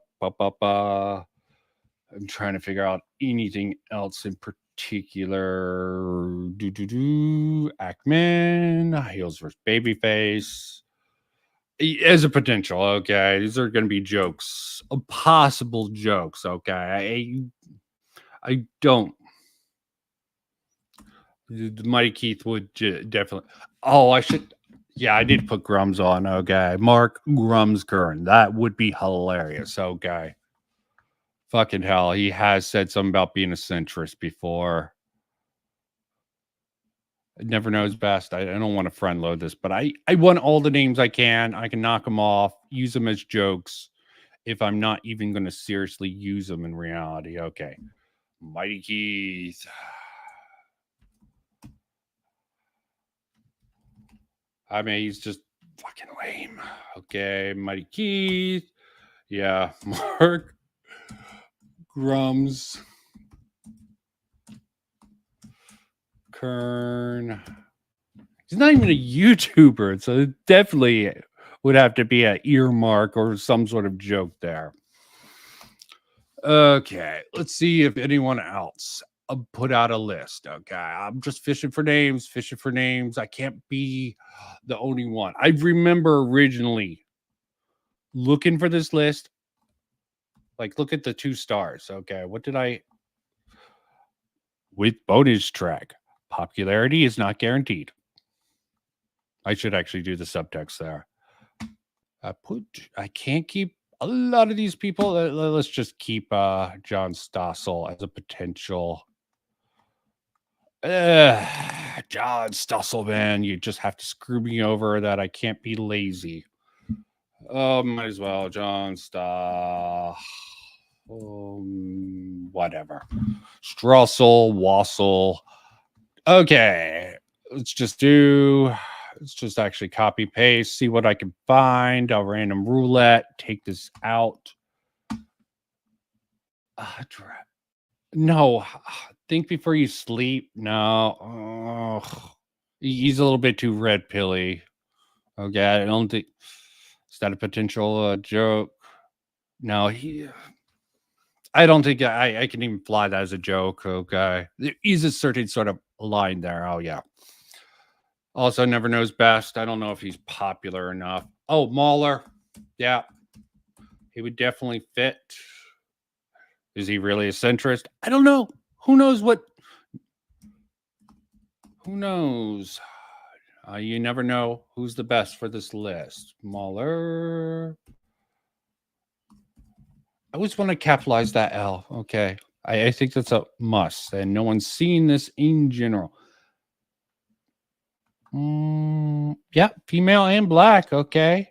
trying to figure out anything else in particular. Ackman, heels versus babyface. As a potential, okay. These are going to be jokes, possible jokes, okay. I don't. Mighty Keith would definitely. Oh, I should. Yeah, I did put Grums on. Okay, Mark Grums Kern. That would be hilarious. Okay. Fucking hell, he has said something about being a centrist before. Never knows best. I don't want to front load this, but I want all the names I can. I can knock them off, use them as jokes if I'm not even going to seriously use them in reality. Okay. Mighty Keith. I mean, he's just fucking lame. Okay, Mighty Keith. Yeah, Mark Grums. Kern. He's not even a YouTuber, so it definitely would have to be an earmark or some sort of joke there. Okay, let's see if anyone else put out a list. Okay, I'm just fishing for names. I can't be the only one. I remember originally looking for this list. Like, look at the 2 stars. Okay, what did I... With bonus track, popularity is not guaranteed. I should actually do the subtext there. I can't keep a lot of these people. Let's just keep John Stossel as a potential. John Stossel, man, you just have to screw me over that I can't be lazy. Might as well, John Stossel. Whatever. Strassel, Wassel. Okay, let's just actually copy paste, see what I can find. I'll random roulette, take this out. No, think before you sleep. No, he's a little bit too red pilly. Okay, I don't think is that a potential joke. No, I don't think I can even fly that as a joke. Okay, there is a certain sort of line there. Oh yeah. Also, never knows best. I don't know if he's popular enough. Oh, Mahler. Yeah. He would definitely fit. Is he really a centrist? I don't know. Who knows what? Who knows? You never know who's the best for this list. Mahler. I always want to capitalize that L. Okay. I think that's a must. And no one's seen this in general. Yeah, female and black. Okay,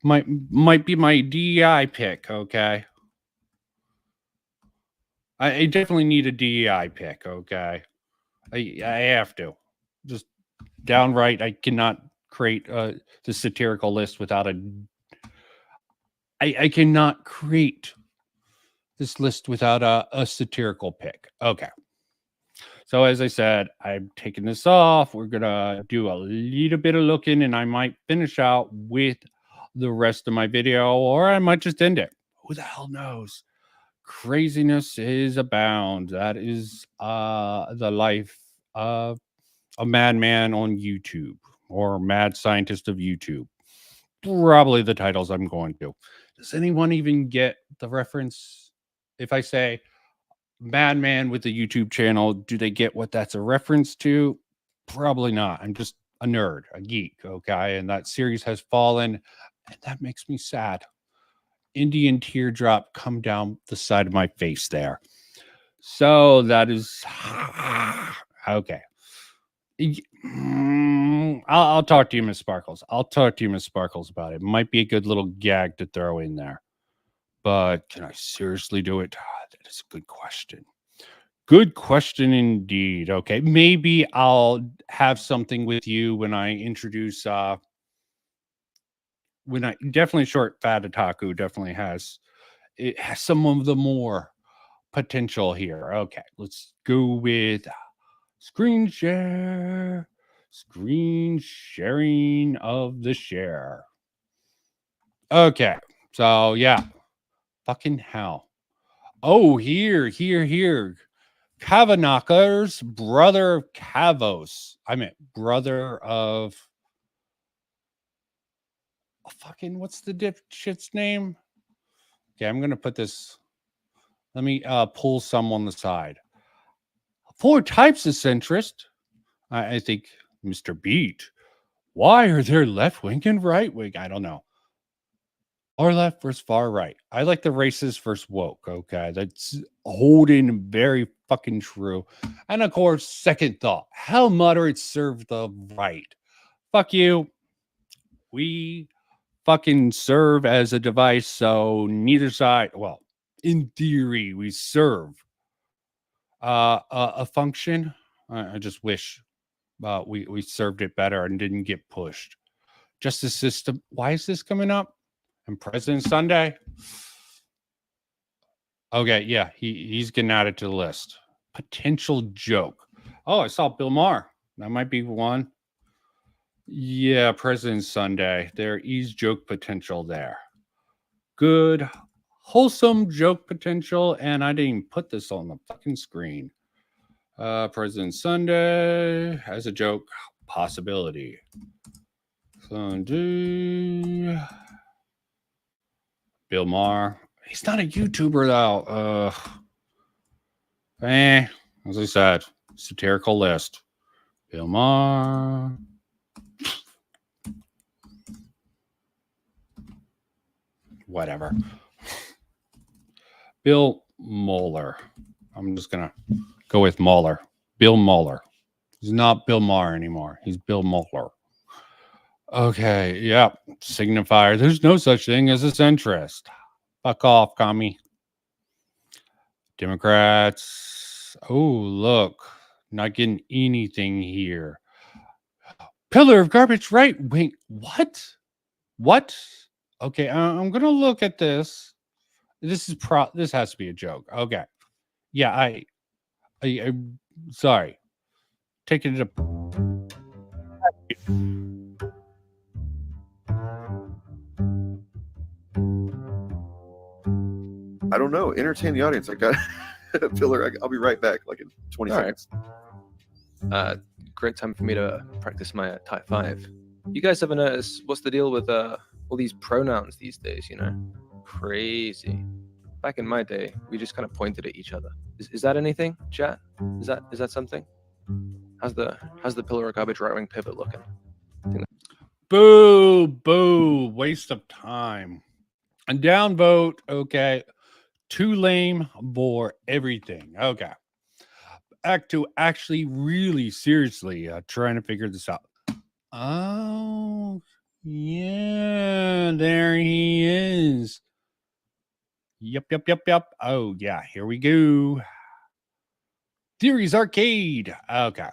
might be my DEI pick. Okay, I definitely need a DEI pick. Okay, I have to just downright. I cannot create the satirical list without a. I cannot create this list without a satirical pick. Okay. So as I said, I'm taking this off. We're gonna do a little bit of looking, and I might finish out with the rest of my video, or I might just end it. Who the hell knows? Craziness is abound. That is the life of a madman on YouTube, or mad scientist of YouTube. Probably the titles I'm going to. Does anyone even get the reference? If I say madman with a YouTube channel, do they get what that's a reference to? Probably not. I'm just a nerd, a geek, okay? And that series has fallen, and that makes me sad. Indian teardrop come down the side of my face there. So that is okay. I'll talk to you, Miss Sparkles. I'll talk to you, Miss Sparkles, about it. Might be a good little gag to throw in there. But can I seriously do it? That is a good question. Good question indeed. Okay. Maybe I'll have something with you when I introduce definitely Short Fat Otaku definitely has some of the more potential here. Okay, let's go with screen share. Screen sharing of the share. Okay, so yeah. Fucking hell. Oh, here. Kavanakar's brother of Kavos. I meant brother of fucking what's the dipshit's name? Okay, I'm gonna put this. Let me pull some on the side. 4 types of centrist. I think Mr. Beat. Why are there left wing and right wing? I don't know. Far left versus far right. I like the racist versus woke. Okay, that's holding very fucking true. And of course, second thought: how moderates serve the right. Fuck you. We fucking serve as a device, so neither side. Well, in theory, we serve a function. I just wish we served it better and didn't get pushed. Justice system. Why is this coming up? And President Sunday. Okay, yeah, he's getting added to the list. Potential joke. Oh, I saw Bill Maher. That might be one. Yeah, President Sunday. There is joke potential there. Good, wholesome joke potential. And I didn't even put this on the fucking screen. President Sunday has a joke possibility. Sunday. Bill Maher. He's not a YouTuber though. As I said, satirical list. Bill Maher. Whatever. Bill Moeller. I'm just gonna go with Moeller. Bill Moeller. He's not Bill Maher anymore. He's Bill Moeller. Okay, yeah. Signifier. There's no such thing as a centrist. Fuck off, commie. Democrats. Oh, look. Not getting anything here. Pillar of garbage right wing. What? What? Okay, I'm gonna look at this. This has to be a joke. Okay. Yeah, I'm sorry. Taking it up. I don't know. Entertain the audience. I got a filler. I'll be right back, like in 20 seconds. Great time for me to practice my type 5. You guys ever notice what's the deal with all these pronouns these days? You know, crazy. Back in my day, we just kind of pointed at each other. Is that anything, chat? Is that something? How's the pillar of garbage right wing pivot looking? Boo! Waste of time. And downvote. Okay. Too lame for everything. Okay. Back to actually really seriously trying to figure this out. Oh, yeah. There he is. Yep. Oh, yeah. Here we go. Theories Arcade. Okay.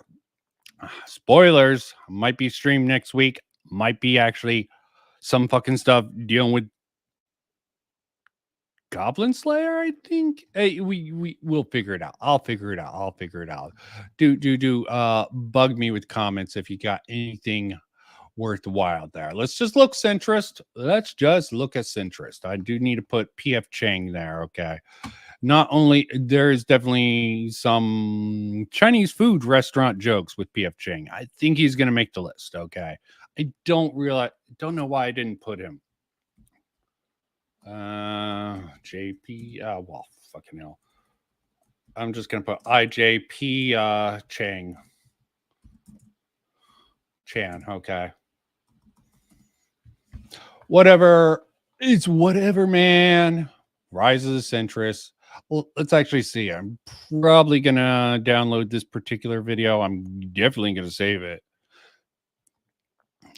Spoilers. Might be streamed next week. Might be actually some fucking stuff dealing with Goblin Slayer, I think. Hey, we'll figure it out. I'll figure it out. Do bug me with comments if you got anything worthwhile there. Let's just look Centrist. Let's just look at Centrist. I do need to put PF Chang there, okay? Not only there is definitely some Chinese food restaurant jokes with PF Chang. I think he's gonna make the list, okay? I don't know why I didn't put him. JP, well, fucking hell. I'm just gonna put IJP Chan, okay. Whatever, it's whatever, man. Rise of the Centrist. Well, let's actually see. I'm probably gonna download this particular video. I'm definitely gonna save it.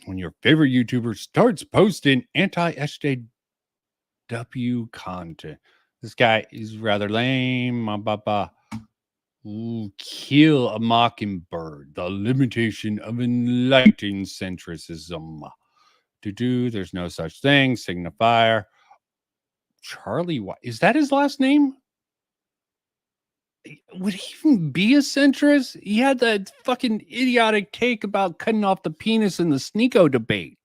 When your favorite YouTuber starts posting anti-SJW content. This guy is rather lame. Ooh, kill a mockingbird. The limitation of enlightened centricism. There's no such thing. Signifier. Charlie White. Is that his last name? Would he even be a centrist? He had that fucking idiotic take about cutting off the penis in the Sneeko debate.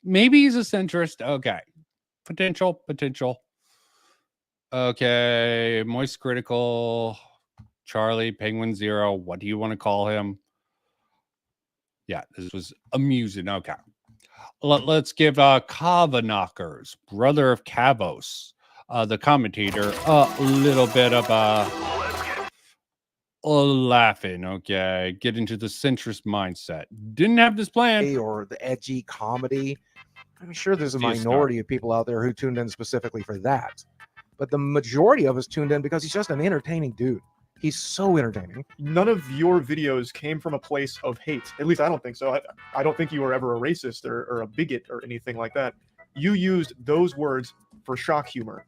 Maybe he's a centrist. Okay. Potential. Okay. Moist Critical. Charlie, Penguin Zero. What do you want to call him? Yeah, this was amusing. Okay. Let's give Kava Knockers, brother of Kavos, the commentator, a little bit of laughing. Okay, get into the centrist mindset. Didn't have this plan. Or the edgy comedy. I'm sure there's a minority of people out there who tuned in specifically for that, but the majority of us tuned in because he's just an entertaining dude. He's so entertaining. None of your videos came from a place of hate. At least I don't think so. I don't think you were ever a racist or a bigot or anything like that. You used those words for shock humor.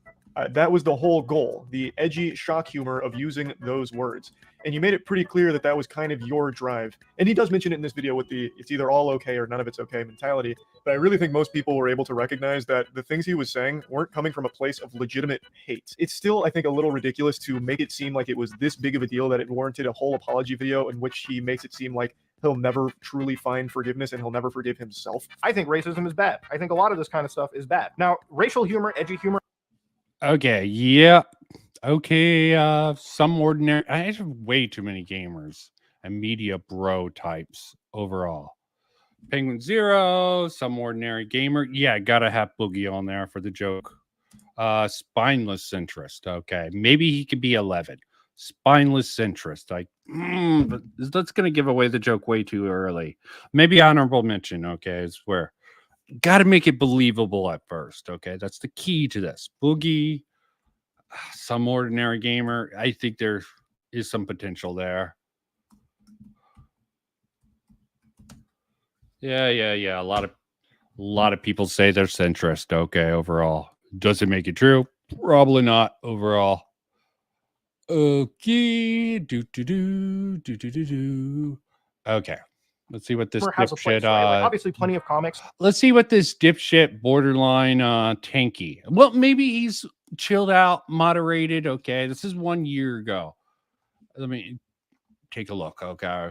That was the whole goal, the edgy shock humor of using those words. And you made it pretty clear that that was kind of your drive. And he does mention it in this video with the it's either all okay or none of it's okay mentality. But I really think most people were able to recognize that the things he was saying weren't coming from a place of legitimate hate. It's still, I think, a little ridiculous to make it seem like it was this big of a deal that it warranted a whole apology video in which he makes it seem like he'll never truly find forgiveness and he'll never forgive himself. I think racism is bad. I think a lot of this kind of stuff is bad. Now, racial humor, edgy humor. Okay, yeah. Okay, some ordinary. I have way too many gamers and media bro types overall. Penguin Zero, some ordinary gamer. Yeah, gotta have Boogie on there for the joke. Spineless centrist. Okay, maybe he could be 11. Spineless centrist. Like, but that's gonna give away the joke way too early. Maybe honorable mention. Okay, is where. Got to make it believable at first. Okay, that's the key to this. Boogie, some ordinary gamer. I think there is some potential there. Yeah. A lot of people say they're centrist. Okay, overall, does it make it true? Probably not overall. Okay, Okay. Let's see what this dipshit. Right? Like, obviously, plenty of comics. Let's see what this dipshit borderline tanky. Well, maybe he's chilled out, moderated. Okay, this is 1 year ago. Let me take a look. Okay.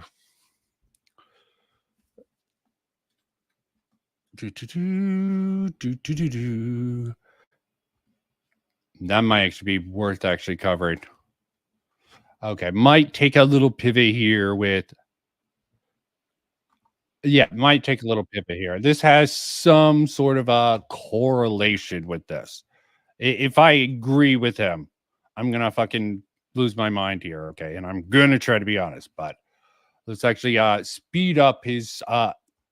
That might actually be worth actually covering. Okay, might take a little pivot here with. Yeah, might take a little pivot here. This has some sort of a correlation with this. If I agree with him, I'm going to fucking lose my mind here, okay? And I'm going to try to be honest, but let's actually speed up his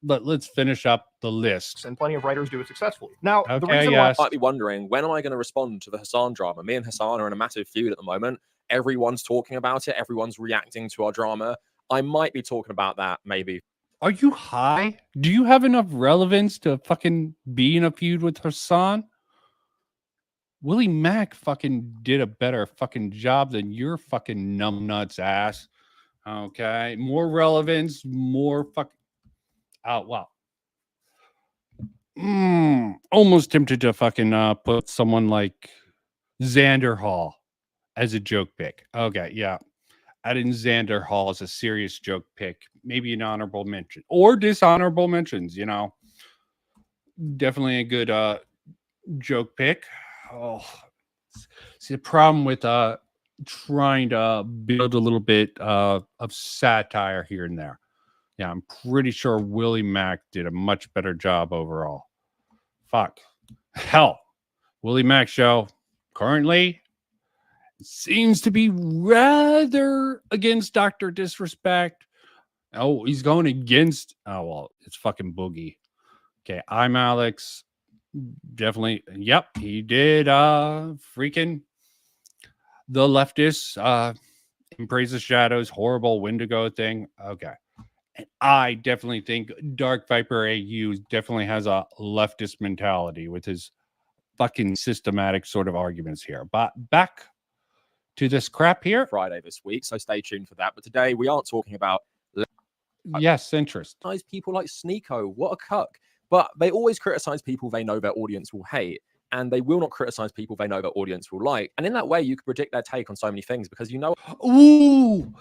let's finish up the list. And plenty of writers do it successfully. Now, okay, the reason why I might be wondering, when am I going to respond to the Hassan drama? Me and Hassan are in a massive feud at the moment. Everyone's talking about it. Everyone's reacting to our drama. I might be talking about that maybe. Are you high? Do you have enough relevance to fucking be in a feud with Hassan? Willie Mack fucking did a better fucking job than your fucking numbnuts ass. Okay. More relevance, more fucking. Oh, wow. almost tempted to fucking put someone like Xander Hall as a joke pick. Okay, yeah. Adding Xander Hall as a serious joke pick, maybe an honorable mention or dishonorable mentions, you know. Definitely a good joke pick. Oh, see the problem with trying to build a little bit of satire here and there. Yeah, I'm pretty sure Willie Mack did a much better job overall. Fuck. Hell. Willie Mack show currently seems to be rather against Dr. Disrespect. Oh, he's going against. Oh, well, it's fucking Boogie. Okay, I'm Alex. Definitely. Yep, he did. Freaking the leftists. Embrace the Shadows, horrible Wendigo thing. Okay. And I definitely think Dark Viper AU definitely has a leftist mentality with his fucking systematic sort of arguments here. But back to this crap here. Friday this week, so stay tuned for that. But today we aren't talking about yes, centrist. People like Sneeko, what a cuck. But they always criticize people they know their audience will hate, and they will not criticize people they know their audience will like. And in that way, you can predict their take on so many things because you know. Ooh,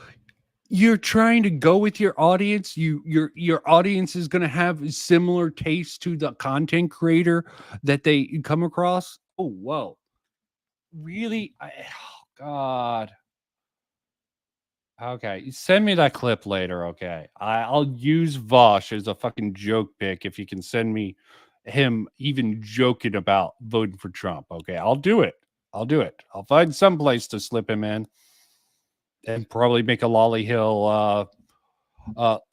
you're trying to go with your audience. Your audience is going to have similar taste to the content creator that they come across. Oh, whoa, really? Oh, God. Okay, send me that clip later. Okay, I'll use Vosh as a fucking joke pick if you can send me him even joking about voting for Trump. Okay, I'll do it. I'll do it. I'll find some place to slip him in and probably make a Lolly Hill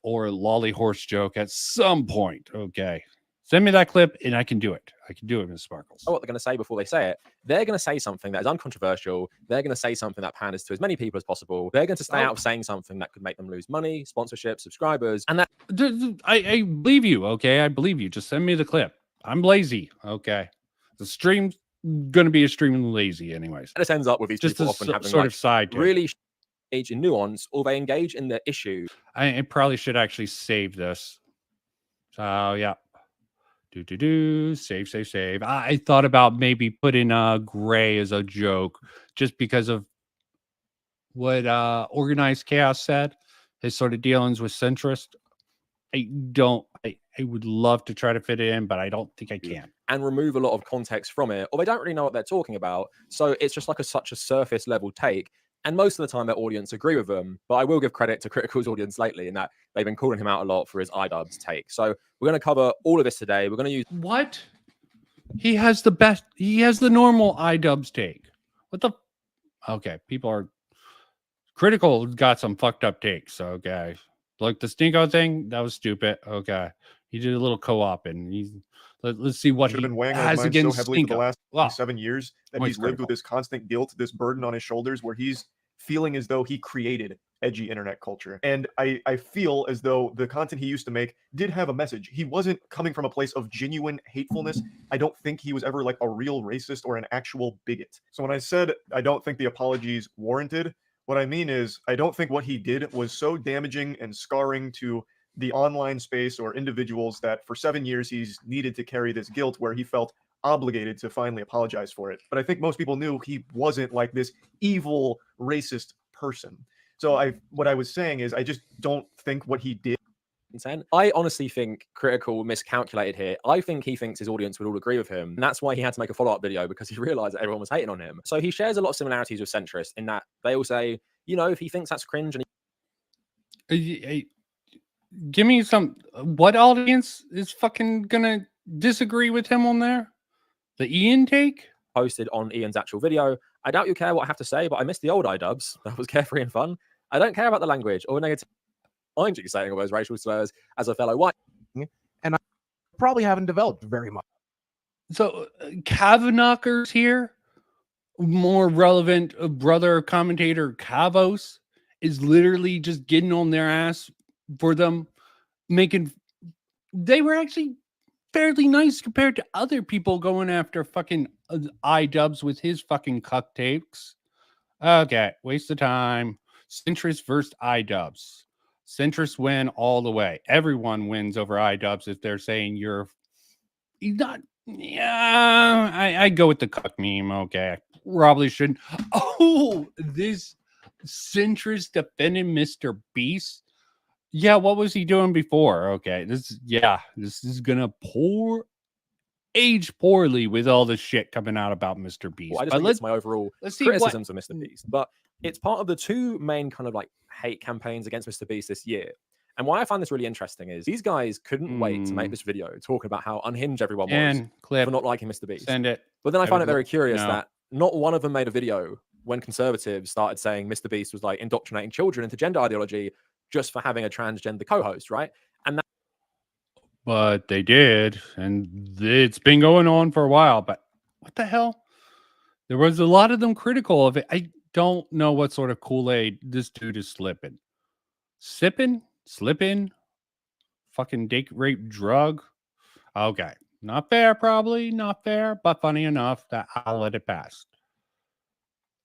or a Lolly Horse joke at some point. Okay, send me that clip and I can do it. I can do it, Miss Sparkles. What they're going to say before they say it. They're going to say something that is uncontroversial. They're going to say something that panders to as many people as possible. They're going to stay out of saying something that could make them lose money, sponsorship, subscribers, and that. I believe you. Okay, I believe you. Just send me the clip. I'm lazy. Okay, the stream's going to be extremely lazy, anyways. And it ends up with these just people often having sort like of side really engage in nuance, or they engage in the issue. I probably should actually save this. So yeah. Save. I thought about maybe putting Gray as a joke just because of what Organized Chaos said, his sort of dealings with Centrist. I would love to try to fit it in, but I don't think I can. And remove a lot of context from it, or they don't really know what they're talking about. So it's just like such a surface level take. And most of the time, their audience agree with them. But I will give credit to Critical's audience lately in that they've been calling him out a lot for his iDubbbz take. So we're going to cover all of this today. We're going to use what he has the best. He has the normal iDubbbz take. What the? Okay, people are Critical. Got some fucked up takes. Okay, like the Stinko thing, that was stupid. Okay, he did a little co-op and he's. Let's see what he been weighing on has his mind against so heavily for the last 7 years that he's lived with this constant guilt, this burden on his shoulders, where he's feeling as though he created edgy internet culture. And I feel as though the content he used to make did have a message. He wasn't coming from a place of genuine hatefulness. I don't think he was ever like a real racist or an actual bigot. So when I said I don't think the apologies warranted, what I mean is I don't think what he did was so damaging and scarring to the online space or individuals that for 7 years he's needed to carry this guilt where he felt obligated to finally apologize for it. But I think most people knew he wasn't like this evil racist person. So what I was saying is I just don't think what he did. I honestly think Critical miscalculated here. I think he thinks his audience would all agree with him. And that's why he had to make a follow-up video, because he realized that everyone was hating on him. So he shares a lot of similarities with Centrist in that they all say, you know, if he thinks that's cringe and give me some. What audience is fucking gonna disagree with him on there? The Ian take posted on Ian's actual video. I doubt you care what I have to say, but I miss the old iDubbbz. That was carefree and fun. I don't care about the language or negative. I'm just saying all those racial slurs as a fellow white, and I probably haven't developed very much. So Kavanaughers here, more relevant brother commentator Kavos is literally just getting on their ass for them making. They were actually fairly nice compared to other people going after fucking iDubbbz with his fucking cuck takes. Okay, waste of time. Centrist versus iDubbbz. Centrists win all the way. Everyone wins over iDubbbz if they're saying you're He's not. Yeah, I go with the cuck meme. Okay, probably shouldn't. Oh, this centrist defending Mr. Beast. Yeah, what was he doing before? Okay, this is gonna age poorly with all the shit coming out about Mr. Beast. Well, I just But think it's my overall let's see criticisms of Mr. Beast, but it's part of the two main kind of like hate campaigns against Mr. Beast this year. And why I find this really interesting is these guys couldn't wait to make this video talking about how unhinged everyone was for not liking Mr. Beast. Send it. But then I find it very curious No. that not one of them made a video when conservatives started saying Mr. Beast was like indoctrinating children into gender ideology just for having a transgender co-host, right? And that But they did, and it's been going on for a while. But what the hell? There was a lot of them critical of it. I don't know what sort of Kool-Aid this dude is slipping. Slipping? Fucking date rape drug? Okay. Not fair, probably. Not fair, but funny enough that I'll let it pass.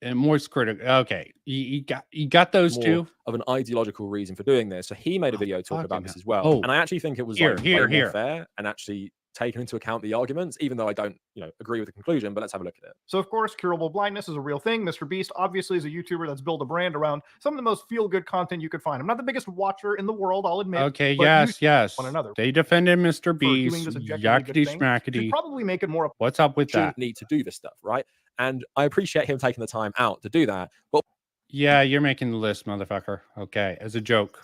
And more critical. Okay. You got those more two? of an ideological reason for doing this. So he made a video talking about this as well. Oh. And I actually think it was Here, like here, way here. more fair and actually taken into account the arguments, even though I don't, agree with the conclusion, but let's have a look at it. So, of course, curable blindness is a real thing. Mr. Beast obviously is a YouTuber that's built a brand around some of the most feel-good content you could find. I'm not the biggest watcher in the world, I'll admit. Okay, but yes. one another. They defended Mr. For doing Beast. this objectively good Yakety thing, schmackety. should probably make it more. What's up with Shouldn't that? need to do this stuff, right? And I appreciate him taking the time out to do that. But Yeah, you're making the list, motherfucker. Okay, as a joke.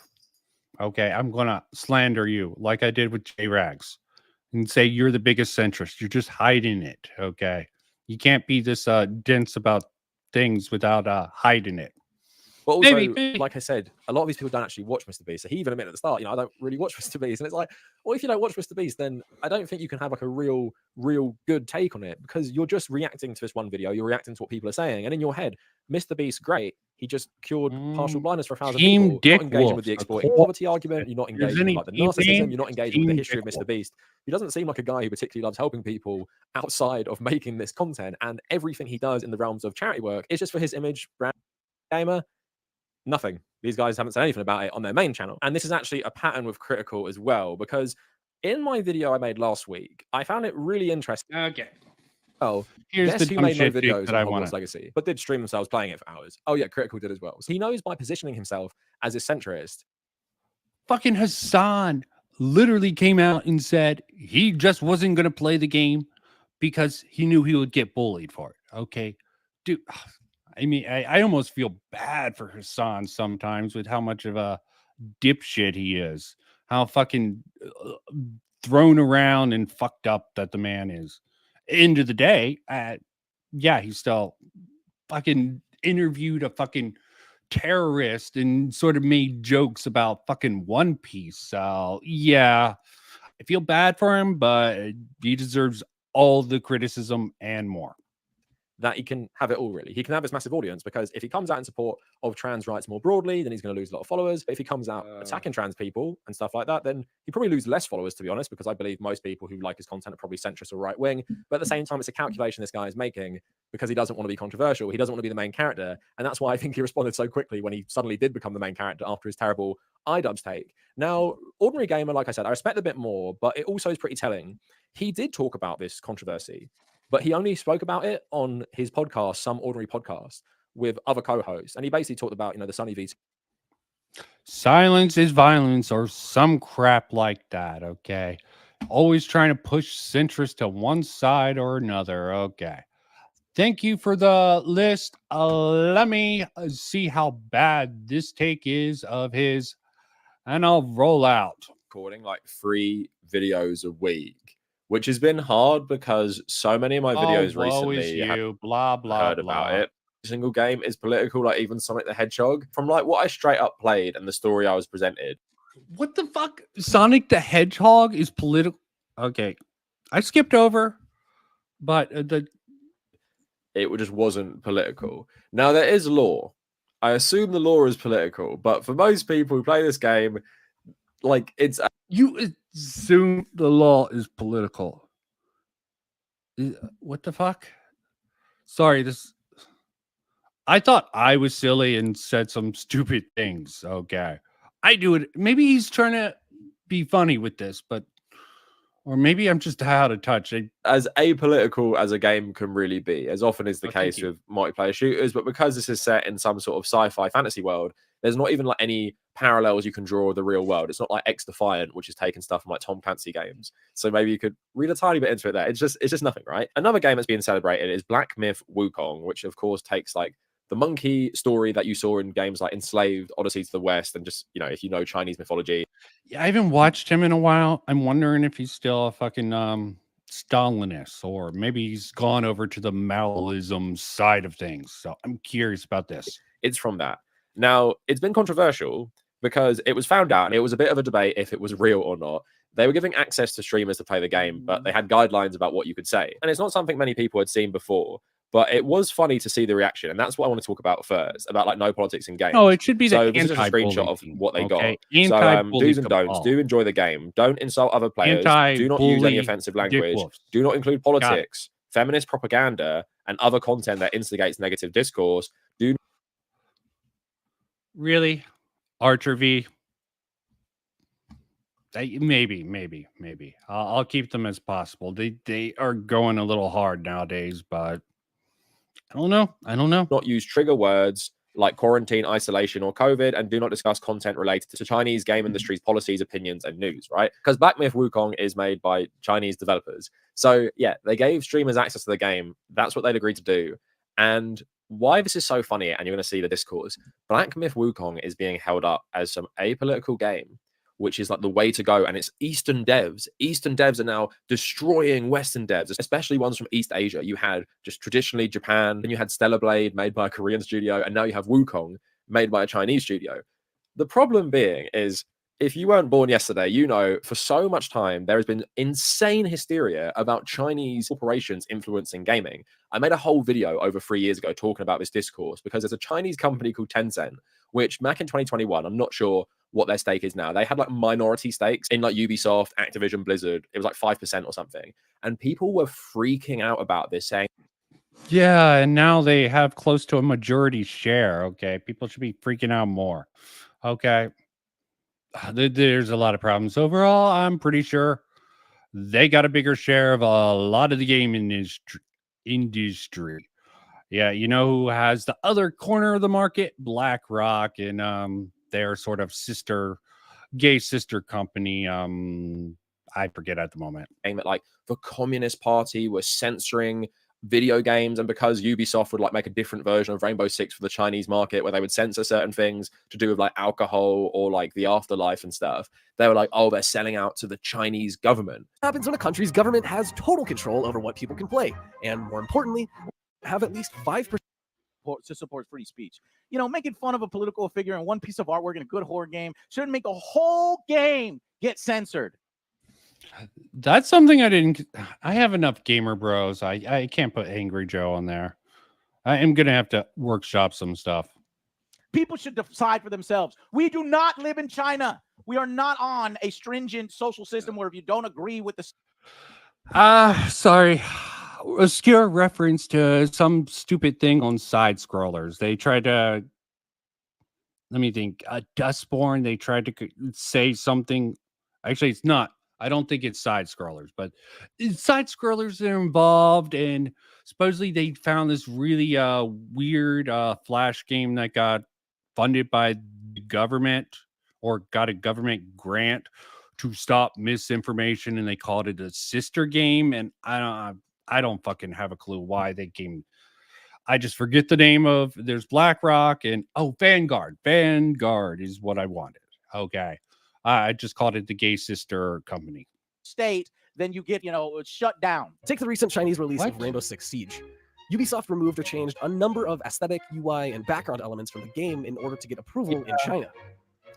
Okay, I'm gonna slander you like I did with J-Rags and say you're the biggest centrist. You're just hiding it. Okay, you can't be this dense about things without hiding it. But also, Maybe. like I said, a lot of these people don't actually watch Mr. Beast. So he even admitted at the start, I don't really watch Mr. Beast. And it's like, well, if you don't watch Mr. Beast, then I don't think you can have like a real good take on it because you're just reacting to this one video. You're reacting to what people are saying. And in your head, Mr. Beast, great. He just cured partial blindness for 1,000 Team people. Not engaging with the Dickwolves, exploiting of poverty argument. You're not engaging with like the team narcissism. name? You're not engaging with the Team history of Mr. Dickwolves. Beast. He doesn't seem like a guy who particularly loves helping people outside of making this content. And everything he does in the realms of charity work is just for his image, brand, gamer. Nothing. These guys haven't said anything about it on their main channel. And this is actually a pattern with Critical as well, because in my video I made last week, I found it really interesting. Okay. Oh, Here's guess the who dumb made no shit videos that I on want. Hogwarts Legacy, but did stream themselves playing it for hours. Oh yeah, Critical did as well. So he knows by positioning himself as a centrist. Fucking Hassan literally came out and said he just wasn't going to play the game because he knew he would get bullied for it. Okay, dude. I mean, I almost feel bad for Hassan sometimes with how much of a dipshit he is. How fucking thrown around and fucked up that the man is. End of the day, yeah, he still fucking interviewed a fucking terrorist and sort of made jokes about fucking One Piece. So yeah, I feel bad for him, but he deserves all the criticism and more. That he can have it all, really. He can have this massive audience because if he comes out in support of trans rights more broadly, then he's going to lose a lot of followers. But if he comes out attacking trans people and stuff like that, then he probably lose less followers, to be honest, because I believe most people who like his content are probably centrist or right wing. But at the same time, it's a calculation this guy is making because he doesn't want to be controversial. He doesn't want to be the main character. And that's why I think he responded so quickly when he suddenly did become the main character after his terrible iDubbbz take. Now, Ordinary Gamer, like I said, I respect a bit more, but it also is pretty telling. He did talk about this controversy, but he only spoke about it on his podcast, Some Ordinary Podcast, with other co-hosts. And he basically talked about, the Sunny V. Silence is violence or some crap like that, okay? Always trying to push centrist to one side or another, okay? Thank you for the list. Let me see how bad this take is of his, and I'll roll out. Recording like 3 videos a week, which has been hard because so many of my videos recently you, blah, blah, heard blah. about it. Every single game is political, like even Sonic the Hedgehog. From like what I straight up played and the story I was presented. What the fuck? Sonic the Hedgehog is political. Okay, I skipped over, but it just wasn't political. Now there is law. I assume the law is political, but for most people who play this game, like it's you assume the law is political. What the fuck? Sorry, I thought I was silly and said some stupid things. Okay. I do it. Maybe he's trying to be funny with this, but Or maybe I'm just out of touch. As apolitical as a game can really be, as often is the case with multiplayer shooters, but because this is set in some sort of sci-fi fantasy world, there's not even like any parallels you can draw with the real world. It's not like X Defiant, which is taking stuff from like Tom Clancy games. So maybe you could read a tiny bit into it there. It's just nothing, right? Another game that's being celebrated is Black Myth Wukong, which of course takes like the monkey story that you saw in games like Enslaved, Odyssey to the West, and just, you know, if you know Chinese mythology. Yeah, I haven't watched him in a while. I'm wondering if he's still a fucking Stalinist, or maybe he's gone over to the Maoism side of things. So I'm curious about this. It's from that. Now, it's been controversial because it was found out, and it was a bit of a debate if it was real or not. They were giving access to streamers to play the game, but they had guidelines about what you could say. And it's not something many people had seen before. But it was funny to see the reaction, and that's what I want to talk about first, about like no politics in games. Oh, it should be so the this is just a screenshot of what they got. So Anti-bully do's and don'ts. cabal. Do enjoy the game. Don't insult other players. Do not use any offensive language. Dickwolves. Do not include politics, feminist propaganda, and other content that instigates negative discourse. Do really, Archer V. Maybe. I'll keep them as possible. They are going a little hard nowadays, but I don't know. not use trigger words like quarantine, isolation, or COVID, and do not discuss content related to Chinese game industry's policies, opinions, and news, right? Because Black Myth Wukong is made by Chinese developers. So, yeah, they gave streamers access to the game. That's what they'd agreed to do. And why this is so funny, and you're going to see the discourse, Black Myth Wukong is being held up as some apolitical game, which is like the way to go. And it's Eastern devs. Eastern devs are now destroying Western devs, especially ones from East Asia. You had just traditionally Japan, then you had Stellar Blade made by a Korean studio, and now you have Wukong made by a Chinese studio. The problem being is, if you weren't born yesterday, you know, for so much time, there has been insane hysteria about Chinese corporations influencing gaming. I made a whole video over 3 years ago talking about this discourse because there's a Chinese company called Tencent, which back in 2021, I'm not sure what their stake is now. They had like minority stakes in like Ubisoft, Activision, Blizzard. It was like 5% or something. And people were freaking out about this, saying, Yeah, and now they have close to a majority share. Okay, people should be freaking out more. Okay, there's a lot of problems overall. I'm pretty sure they got a bigger share of a lot of the game industry. Yeah, you know who has the other corner of the market? BlackRock, and their sort of gay sister company. I forget at the moment. Like the Communist Party was censoring video games, and because Ubisoft would like make a different version of Rainbow Six for the Chinese market where they would censor certain things to do with like alcohol or like the afterlife and stuff, they were like, oh, they're selling out to the Chinese government. What happens when a country's government has total control over what people can play, and more importantly, have at least 5% to support free speech. You know, making fun of a political figure in one piece of artwork in a good horror game shouldn't make a whole game get censored. That's something I have enough gamer bros. I can't put Angry Joe on there. I am going to have to workshop some stuff. People should decide for themselves. We do not live in China. We are not on a stringent social system where if you don't agree with the... Sorry. Obscure reference to some stupid thing on side scrollers. They tried to, let me think, Dustborn, they tried to say something. Actually, it's not. I don't think it's side scrollers, but side scrollers are involved. And supposedly they found this really weird Flash game that got funded by the government or got a government grant to stop misinformation. And they called it a sister game. And I don't fucking have a clue why they came. I just forget the name of. There's BlackRock and Vanguard. Vanguard is what I wanted. Okay, I just called it the gay sister company. State, then you get shut down. Take the recent Chinese release of Rainbow Six Siege. Ubisoft removed or changed a number of aesthetic, UI, and background elements from the game in order to get approval in China.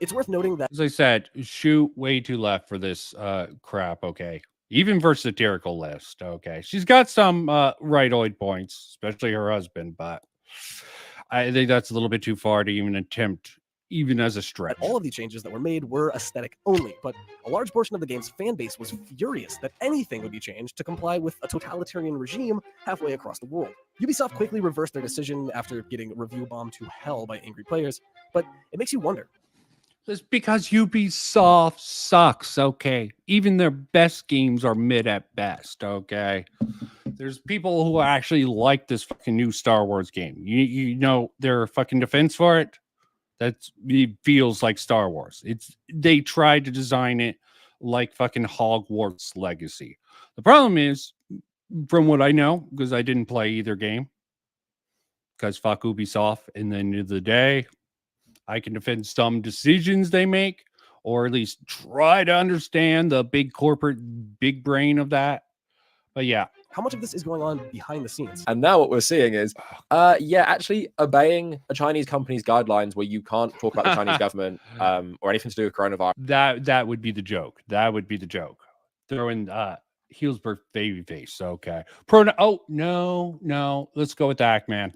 It's worth noting that, as I said, shoot way too left for this crap. Okay. Even for satirical list, okay. She's got some rightoid points, especially her husband, but I think that's a little bit too far to even attempt, even as a stretch. All of the changes that were made were aesthetic only, but a large portion of the game's fan base was furious that anything would be changed to comply with a totalitarian regime halfway across the world. Ubisoft quickly reversed their decision after getting review bombed to hell by angry players, but it makes you wonder. It's because Ubisoft sucks, okay? Even their best games are mid at best, okay? There's people who actually like this fucking new Star Wars game. You know their fucking defense for it? It feels like Star Wars. They tried to design it like fucking Hogwarts Legacy. The problem is, from what I know, because I didn't play either game, because fuck Ubisoft, and the end of the day, I can defend some decisions they make, or at least try to understand the big corporate, big brain of that. But yeah. How much of this is going on behind the scenes? And now what we're seeing is, actually obeying a Chinese company's guidelines where you can't talk about the Chinese government or anything to do with coronavirus. That would be the joke. That would be the joke. Throwing Healdsburg baby face. Okay. Oh, no. Let's go with that, man.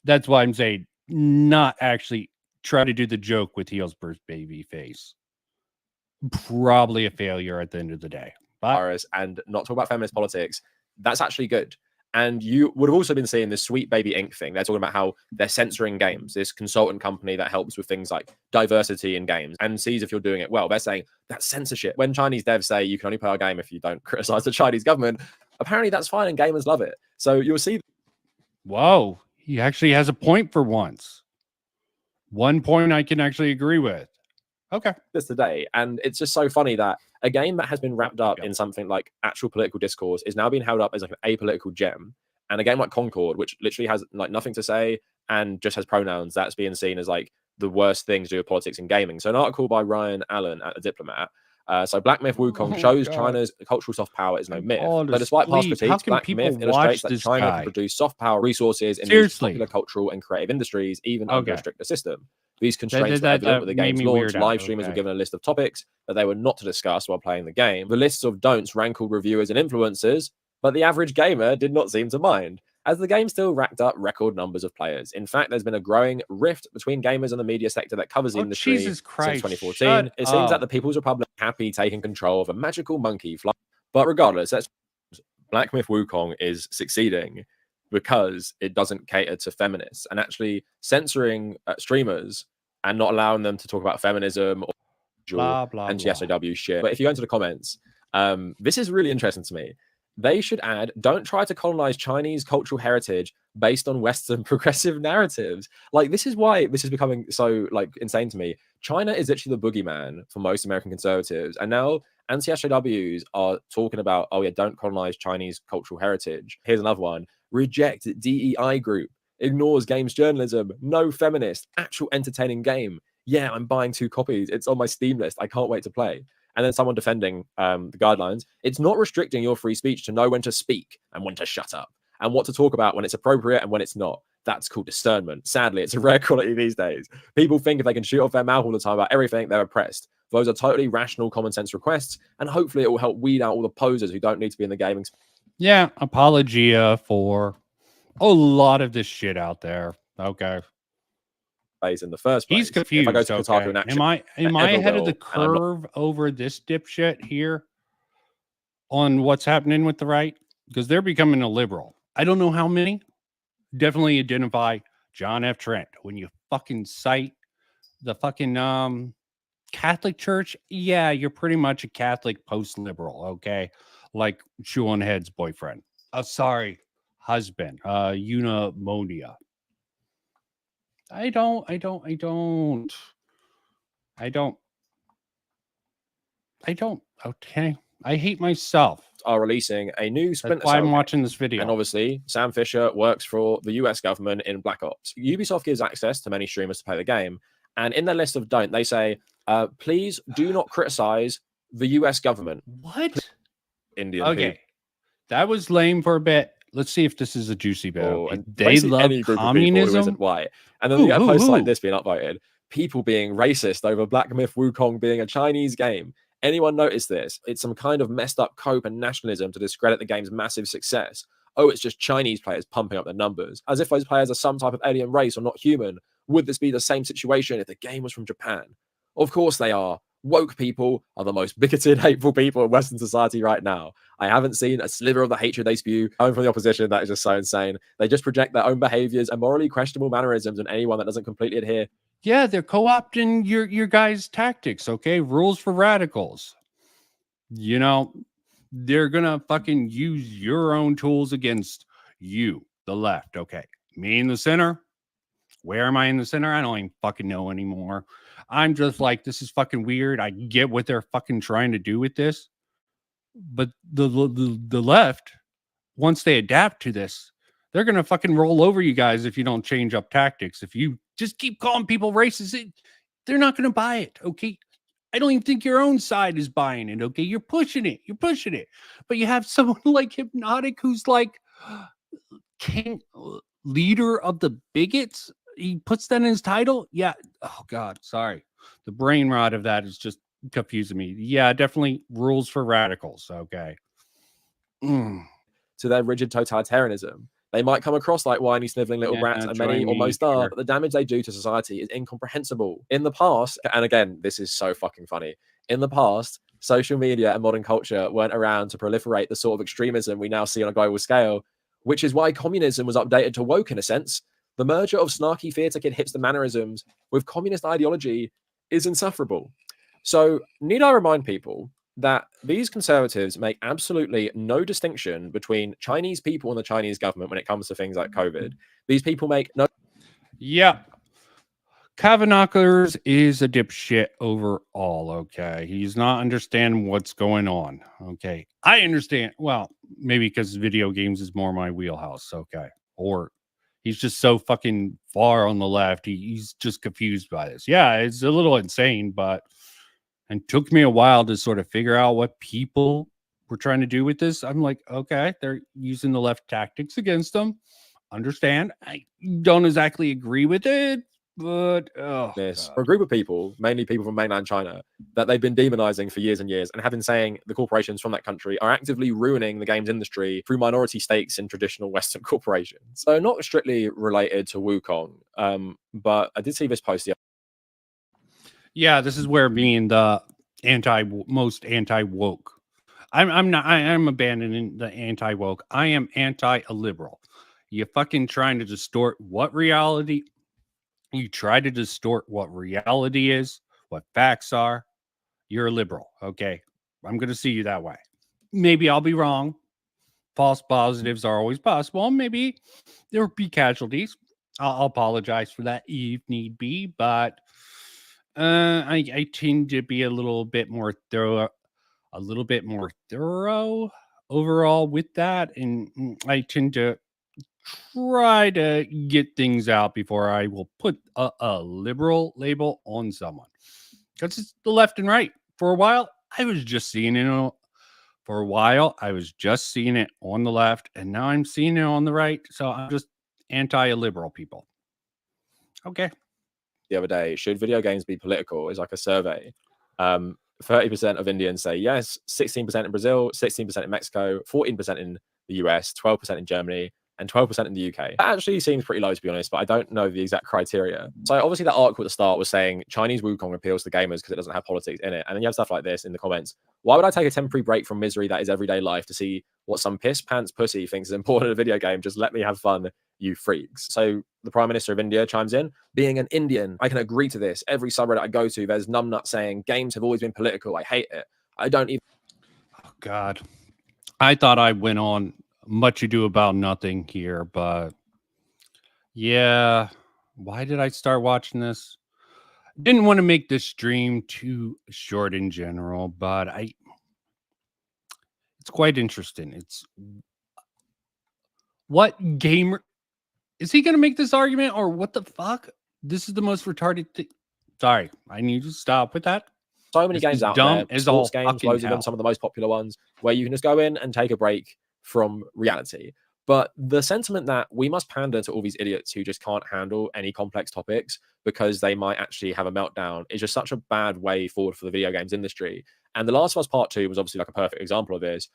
That's why I'm saying not actually try to do the joke with Healdsburg's baby face. Probably a failure at the end of the day. And not talk about feminist politics. That's actually good. And you would have also been seeing this Sweet Baby Inc. thing. They're talking about how they're censoring games. This consultant company that helps with things like diversity in games and sees if you're doing it well. They're saying that's censorship. When Chinese devs say you can only play our game if you don't criticize the Chinese government, apparently that's fine and gamers love it. So you'll see. Whoa, he actually has a point for once. One point I can actually agree with. Okay. This today. And it's just so funny that a game that has been wrapped up in something like actual political discourse is now being held up as like an apolitical gem. And a game like Concord, which literally has like nothing to say and just has pronouns, that's being seen as like the worst thing to do with politics in gaming. So an article by Ryan Allen at The Diplomat. So Black Myth Wukong shows China's cultural soft power is no myth. But despite past critiques, Black Myth illustrates that China can produce soft power resources in these popular cultural and creative industries, even under a stricter system. These constraints were evident with the game's launch. Live streamers were given a list of topics that they were not to discuss while playing the game. The lists of don'ts rankled reviewers and influencers, but the average gamer did not seem to mind, as the game still racked up record numbers of players. In fact, there's been a growing rift between gamers and the media sector that covers the industry since 2014. It seems that the People's Republic is happy taking control of a magical monkey fly. But regardless, Black Myth Wukong is succeeding because it doesn't cater to feminists and actually censoring streamers and not allowing them to talk about feminism or anti-SJW shit. But if you go into the comments, this is really interesting to me. They should add, don't try to colonize Chinese cultural heritage based on Western progressive narratives. Like, this is why this is becoming so like insane to me. China is literally the boogeyman for most American conservatives. And now anti-SJWs are talking about, oh yeah, don't colonize Chinese cultural heritage. Here's another one. Reject DEI group. Ignores games journalism. No feminist. Actual entertaining game. Yeah, I'm buying 2 copies. It's on my Steam list. I can't wait to play. And then someone defending the guidelines. It's not restricting your free speech to know when to speak and when to shut up and what to talk about when it's appropriate and when it's not. That's called discernment. Sadly, it's a rare quality these days. People think if they can shoot off their mouth all the time about everything, they're oppressed. Those are totally rational, common sense requests, and hopefully it will help weed out all the posers who don't need to be in the gaming space. Yeah, apologia for a lot of this shit out there. Okay. In the first place. He's confused. If I go to Kotaku in action, am I ahead of the curve over this dipshit here on what's happening with the right? Because they're becoming a liberal. I don't know how many. Definitely identify John F. Trent. When you fucking cite the fucking Catholic Church, yeah, you're pretty much a Catholic post-liberal, okay? Like Shoe on Head's boyfriend. Husband. Eunomonia. I don't. Okay. I hate myself. Are releasing a new Splinter That's why Cell I'm watching this video. And obviously, Sam Fisher works for the US government in Black Ops. Ubisoft gives access to many streamers to play the game. And in their list of don't, they say, please do not criticize the US government. What? Indian Okay. people. That was lame for a bit. Let's see if this is a juicy bit. And They basically love any group of people who communism. isn't white. And then you get posts like this being upvoted. People being racist over Black Myth Wukong being a Chinese game. Anyone notice this? It's some kind of messed up cope and nationalism to discredit the game's massive success. Oh, it's just Chinese players pumping up the numbers. As if those players are some type of alien race or not human. Would this be the same situation if the game was from Japan? Of course they are. Woke people are the most bigoted, hateful people in Western society right now. I haven't seen a sliver of the hatred they spew coming from the opposition. That is just so insane. They just project their own behaviors and morally questionable mannerisms on anyone that doesn't completely adhere. Yeah, they're co-opting your guys' tactics, okay? Rules for radicals. You know, they're gonna fucking use your own tools against you, the left. Okay. Me in the center. Where am I in the center? I don't even fucking know anymore. I'm just like, this is fucking weird. I get what they're fucking trying to do with this. But the left, once they adapt to this, they're gonna fucking roll over you guys if you don't change up tactics. If you just keep calling people racist, they're not gonna buy it. Okay. I don't even think your own side is buying it. Okay. You're pushing it. You're pushing it. But you have someone like Hypnotic who's like king leader of the bigots. He puts that in his title. Yeah. Oh God. Sorry. The brain rot of that is just confusing me. Yeah, definitely rules for radicals. Okay. To their rigid totalitarianism. They might come across like whiny, sniveling little rats, and many almost are, but the damage they do to society is incomprehensible. In the past, and again, this is so fucking funny, in the past, social media and modern culture weren't around to proliferate the sort of extremism we now see on a global scale, which is why communism was updated to woke in a sense. The merger of snarky theatre kid hipster mannerisms with communist ideology is insufferable. So, need I remind people that these conservatives make absolutely no distinction between Chinese people and the Chinese government when it comes to things like COVID. These people make no... Yeah. Kavanaugh is a dipshit overall, okay? He's not understanding what's going on, okay? I understand. Well, maybe because video games is more my wheelhouse, okay? Or he's just so fucking far on the left. He's just confused by this. Yeah, it's a little insane, but... And took me a while to sort of figure out what people were trying to do with this. I'm like, okay, they're using the left tactics against them. Understand. I don't exactly agree with it, but for a group of people, mainly people from mainland China, that they've been demonizing for years and years and have been saying the corporations from that country are actively ruining the games industry through minority stakes in traditional Western corporations. So not strictly related to Wukong, but I did see this post the yeah, this is where being the most anti-woke. I'm abandoning the anti-woke. I am anti-liberal. You fucking trying to distort what reality. You try to distort what reality is, what facts are. You're a liberal. Okay. I'm going to see you that way. Maybe I'll be wrong. False positives are always possible. Maybe there will be casualties. I'll apologize for that if need be, but I tend to be a little bit more thorough overall with that, and I tend to try to get things out before I will put a liberal label on someone, because it's the left and right. For a while, I was just seeing it on the left, and now I'm seeing it on the right. So I'm just anti-liberal people. Okay. The other day, should video games be political? Is like a survey. 30% of Indians say yes, 16% in Brazil, 16% in Mexico, 14% in the US, 12% in Germany, and 12% in the UK. That actually seems pretty low, to be honest, but I don't know the exact criteria. So obviously that article at the start was saying Chinese Wukong appeals to gamers because it doesn't have politics in it. And then you have stuff like this in the comments. Why would I take a temporary break from misery that is everyday life to see what some piss pants pussy thinks is important in a video game? Just let me have fun, you freaks. So the Prime Minister of India chimes in. Being an Indian, I can agree to this. Every subreddit I go to, there's numbnut saying games have always been political. I hate it. I don't even... Oh, God. I thought I went on much ado about nothing here, but yeah, why did I start watching this? Didn't want to make this stream too short in general, but it's quite interesting. It's what gamer is he going to make this argument, or what the fuck? This is the most retarded thing. Sorry, I need to stop with that. So many games out there, sports games, loads of them, some of the most popular ones, where you can just go in and take a break from reality. But the sentiment that we must pander to all these idiots who just can't handle any complex topics because they might actually have a meltdown is just such a bad way forward for the video games industry. And The Last of Us Part 2 was obviously like a perfect example of this.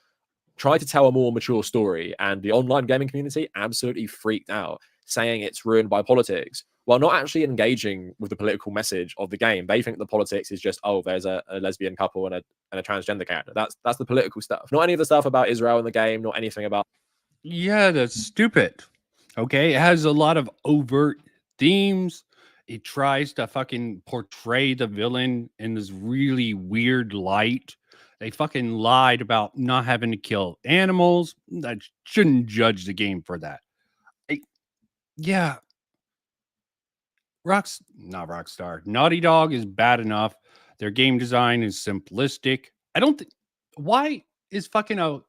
Try to tell a more mature story, and the online gaming community absolutely freaked out, saying it's ruined by politics, while not actually engaging with the political message of the game. They think the politics is just, oh, there's a lesbian couple and a transgender character. That's the political stuff. Not any of the stuff about Israel in the game, not anything about... Yeah, that's stupid. Okay, it has a lot of overt themes. it tries to fucking portray the villain in this really weird light. They fucking lied about not having to kill animals. I shouldn't judge the game for that. Yeah. Not Rockstar. Naughty Dog is bad enough. Their game design is simplistic. I don't think. Why is fucking a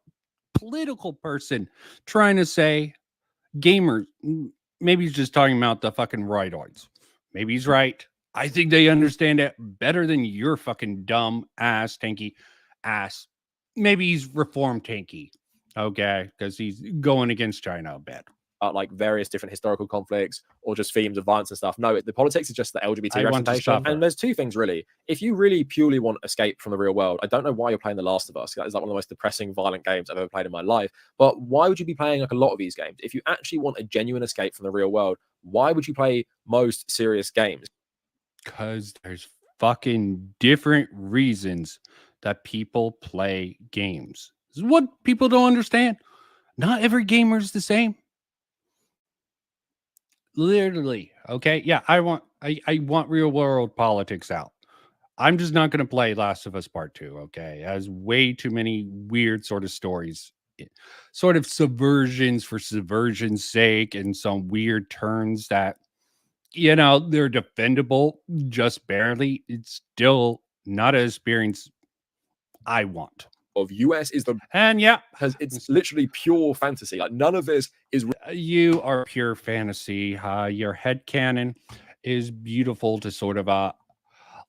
political person trying to say gamers? Maybe he's just talking about the fucking roidoids. Maybe he's right. I think they understand it better than your fucking dumb ass, tanky ass. Maybe he's reform tanky. Okay. Because he's going against China a bit. Like various different historical conflicts or just themes of violence and stuff. No, the politics is just the LGBT representation. And there's two things really. If you really purely want escape from the real world, I don't know why you're playing The Last of Us. That is like one of the most depressing, violent games I've ever played in my life. But why would you be playing like a lot of these games? If you actually want a genuine escape from the real world, why would you play most serious games? Because there's fucking different reasons that people play games. This is what people don't understand. Not every gamer is the same. Literally. Okay. Yeah. I want real world politics out. I'm just not going to play Last of Us Part 2. Okay. It has way too many weird sort of stories, sort of subversions for subversion's sake, and some weird turns that, you know, they're defendable just barely. It's still not an experience I want. Of US is the and yeah, it's literally pure fantasy. Like none of this is you are pure fantasy. Your headcanon is beautiful to sort of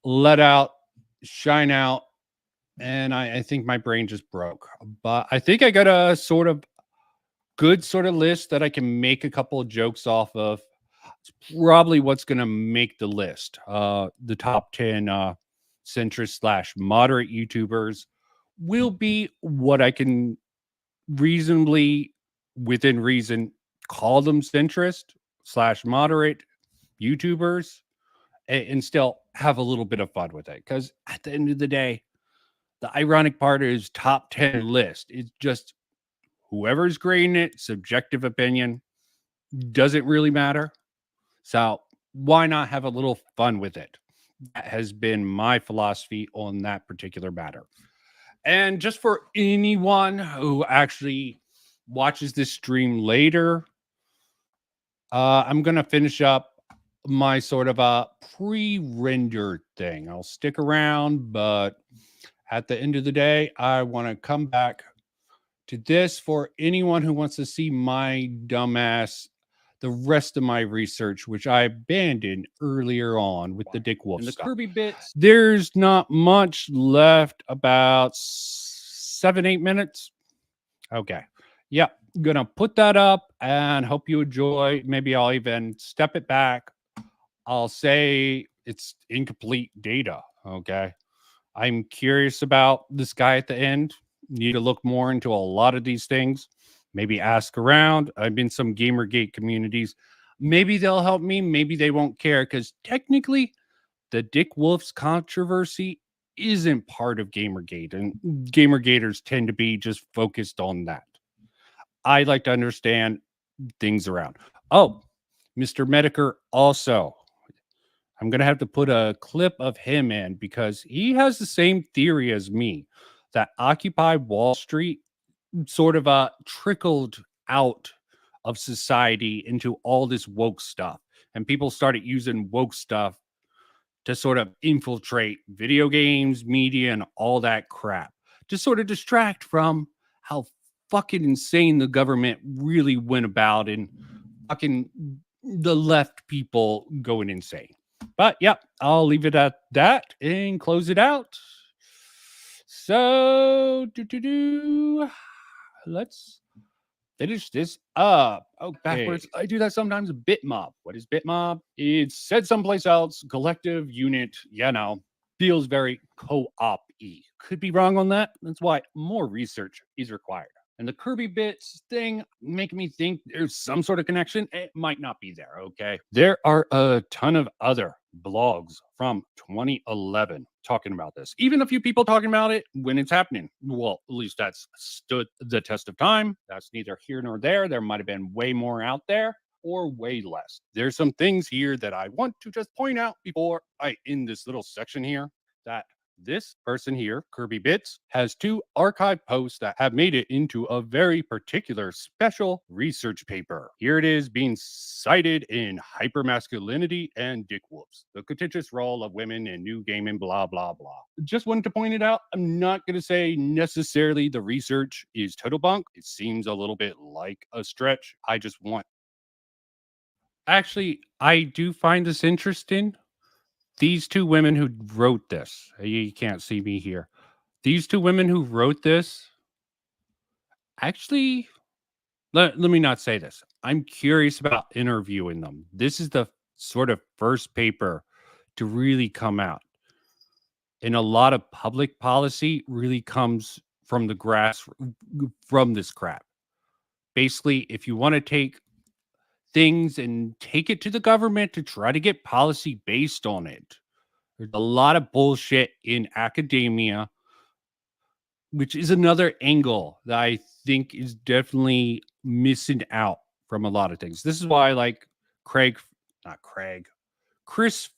let out, shine out, and I think my brain just broke. But I think I got a sort of good sort of list that I can make a couple of jokes off of. It's probably what's going to make the list. The top 10 centrist / moderate YouTubers will be what I can reasonably, within reason, call them centrist / moderate YouTubers, and still have a little bit of fun with it. Because at the end of the day, the ironic part is top 10 list. It's just whoever's grading it, subjective opinion, doesn't really matter. So why not have a little fun with it? That has been my philosophy on that particular matter. And just for anyone who actually watches this stream later, I'm going to finish up my sort of a pre-rendered thing. I'll stick around, but at the end of the day, I want to come back to this for anyone who wants to see my dumbass, the rest of my research, which I abandoned earlier on with the Dickwolves and the stuff. Kirby bits. There's not much left, about 7-8 minutes. Okay. Yeah. Gonna put that up and hope you enjoy. Maybe I'll even step it back. I'll say it's incomplete data. Okay. I'm curious about this guy at the end. Need to look more into a lot of these things. Maybe ask around. I'm in some Gamergate communities. Maybe they'll help me. Maybe they won't care, because technically the Dickwolves controversy isn't part of Gamergate, and Gamergaters tend to be just focused on that. I like to understand things around. Oh, Mr. Mediker also. I'm going to have to put a clip of him in because he has the same theory as me, that Occupy Wall Street sort of trickled out of society into all this woke stuff. And people started using woke stuff to sort of infiltrate video games, media, and all that crap to sort of distract from how fucking insane the government really went about and fucking the left people going insane. But yep, I'll leave it at that and close it out. So let's finish this up. Oh, backwards. I do that sometimes. Bitmob. What is Bitmob? It's said someplace else. Collective unit. You know, feels very co-op-y. Could be wrong on that. That's why more research is required. And the Kirby bits thing make me think there's some sort of connection. It might not be there, okay? There are a ton of other blogs from 2011 talking about this. Even a few people talking about it when it's happening. Well, at least that's stood the test of time. That's neither here nor there. There might have been way more out there. or way less. There's some things here that I want to just point out before I end this little section here, that this person here, Kirby Bits, has 2 archive posts that have made it into a very particular special research paper. Here it is being cited in Hypermasculinity and Dickwolves, the contentious role of women in new gaming, blah, blah, blah. Just wanted to point it out. I'm not going to say necessarily the research is total bunk. It seems a little bit like a stretch. I just want... Actually, I do find this interesting. These 2 women who wrote this, you can't see me here. These 2 women who wrote this, actually, let me not say this. I'm curious about interviewing them. This is the sort of first paper to really come out. And a lot of public policy really comes from the grass, from this crap. Basically, if you want to take things and take it to the government to try to get policy based on it, there's a lot of bullshit in academia, which is another angle that I think is definitely missing out from a lot of things. This is why I like Chris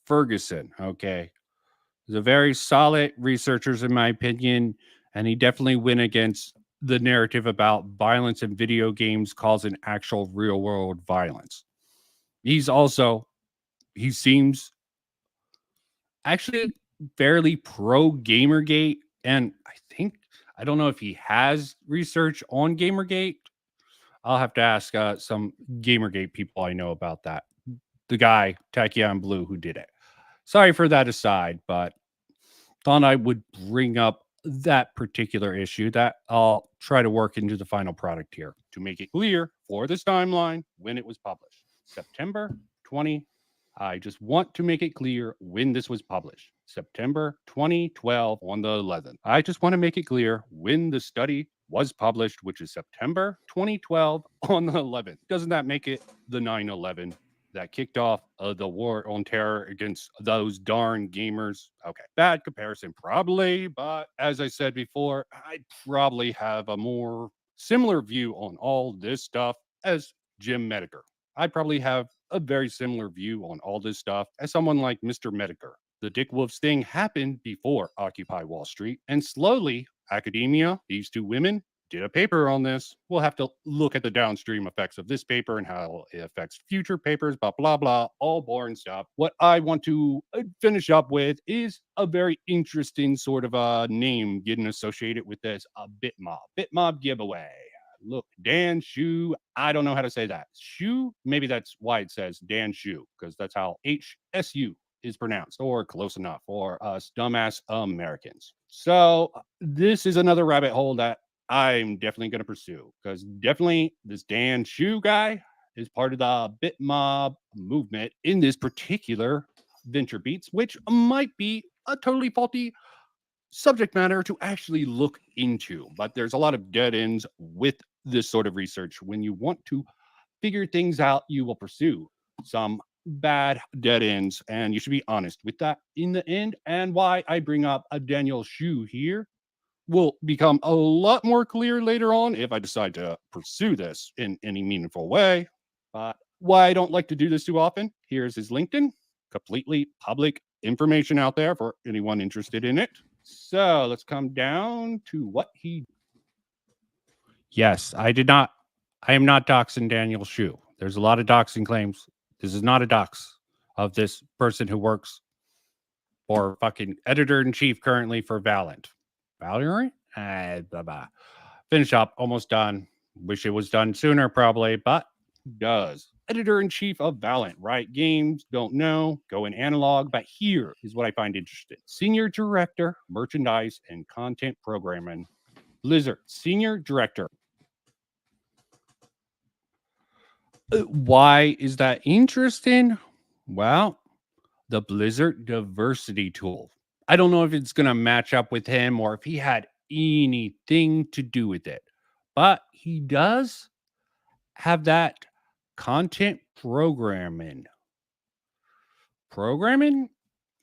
Ferguson, okay? He's a very solid researcher, in my opinion, and he definitely went against the narrative about violence in video games causing actual real-world violence. He seems actually fairly pro-Gamergate, and I don't know if he has research on Gamergate. I'll have to ask some Gamergate people I know about that. The guy, Tachyon Blue, who did it. Sorry for that aside, but thought I would bring up that particular issue that I'll try to work into the final product here to make it clear for this timeline when it was published. September 20. I just want to make it clear when this was published. September 2012 on the 11th. I just want to make it clear when the study was published, which is September 2012 on the 11th. Doesn't that make it the 9/11 that kicked off the war on terror against those darn gamers? Okay, bad comparison probably, but as I said before, I probably have a more similar view on all this stuff as Jim Mediker. I probably have a very similar view on all this stuff as someone like Mr. Mediker. The Dickwolves thing happened before Occupy Wall Street, and slowly, academia, these 2 women, did a paper on this. We'll have to look at the downstream effects of this paper and how it affects future papers, blah, blah, blah, all boring stuff. What I want to finish up with is a very interesting sort of a name getting associated with this, a Bitmob. Bitmob giveaway. Look, Dan Shu, I don't know how to say that. Shu, maybe that's why it says Dan Shu, because that's how HSU is pronounced, or close enough for us dumbass Americans. So this is another rabbit hole that I'm definitely going to pursue, because definitely this Dan Shu guy is part of the Bitmob movement in this particular venture beats, which might be a totally faulty subject matter to actually look into. But there's a lot of dead ends with this sort of research. When you want to figure things out, you will pursue some bad dead ends, and you should be honest with that in the end. And why I bring up a Daniel Shu here will become a lot more clear later on if I decide to pursue this in any meaningful way. But why I don't like to do this too often, here's his LinkedIn, completely public information out there for anyone interested in it. So let's come down to what he... Yes, I am not doxing Daniel Shu. There's a lot of doxing claims. This is not a dox of this person who works for fucking editor-in-chief currently for Valorant. Blah, blah. Finish up, almost done. Wish it was done sooner, probably, but does. Editor-in-chief of Valorant, right? Games, don't know, go in analog, but here is what I find interesting. Senior Director, Merchandise and Content Programming, Blizzard. Senior Director. Why is that interesting? Well, the Blizzard Diversity Tool. I don't know if it's going to match up with him or if he had anything to do with it, but he does have that content programming. Programming,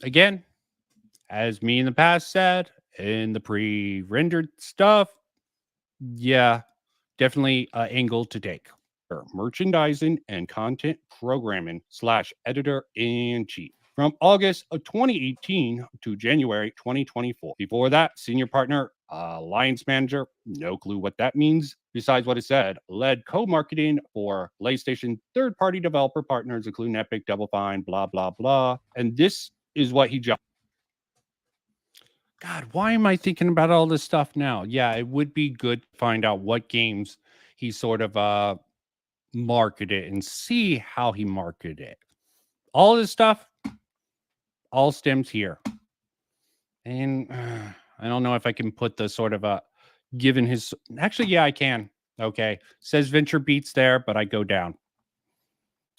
again, as me in the past said, in the pre-rendered stuff, yeah, definitely an angle to take. merchandising and content programming / editor-in-chief from August of 2018 to January 2024. Before that, senior partner, alliance manager, no clue what that means besides what it said, led co-marketing for PlayStation third-party developer partners, including Epic, Double Fine, blah, blah, blah. And this is what he jumped. God, why am I thinking about all this stuff now? Yeah, it would be good to find out what games he sort of marketed and see how he marketed it. All this stuff all stems here. And I don't know if I can put the sort of given his, actually, yeah, I can. Okay. Says Venture Beats there, but I go down.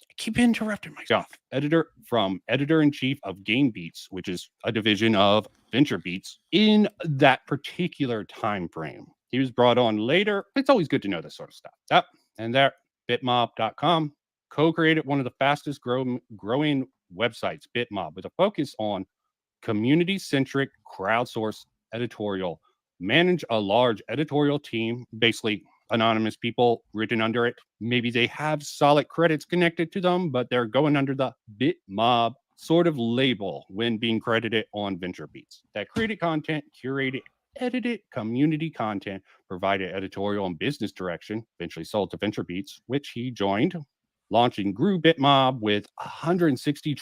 I keep interrupting myself. Editor-in-chief of Game Beats, which is a division of Venture Beats in that particular time frame. He was brought on later. It's always good to know this sort of stuff. Yep. And there, bitmob.com co-created one of the fastest growing websites, Bitmob, with a focus on community-centric crowdsourced editorial, manage a large editorial team, basically anonymous people written under it. Maybe they have solid credits connected to them, but they're going under the Bitmob sort of label when being credited on Venture Beats. That created content, curated, edited community content, provided editorial and business direction, eventually sold to Venture Beats, which he joined, launching grew Bitmob with 160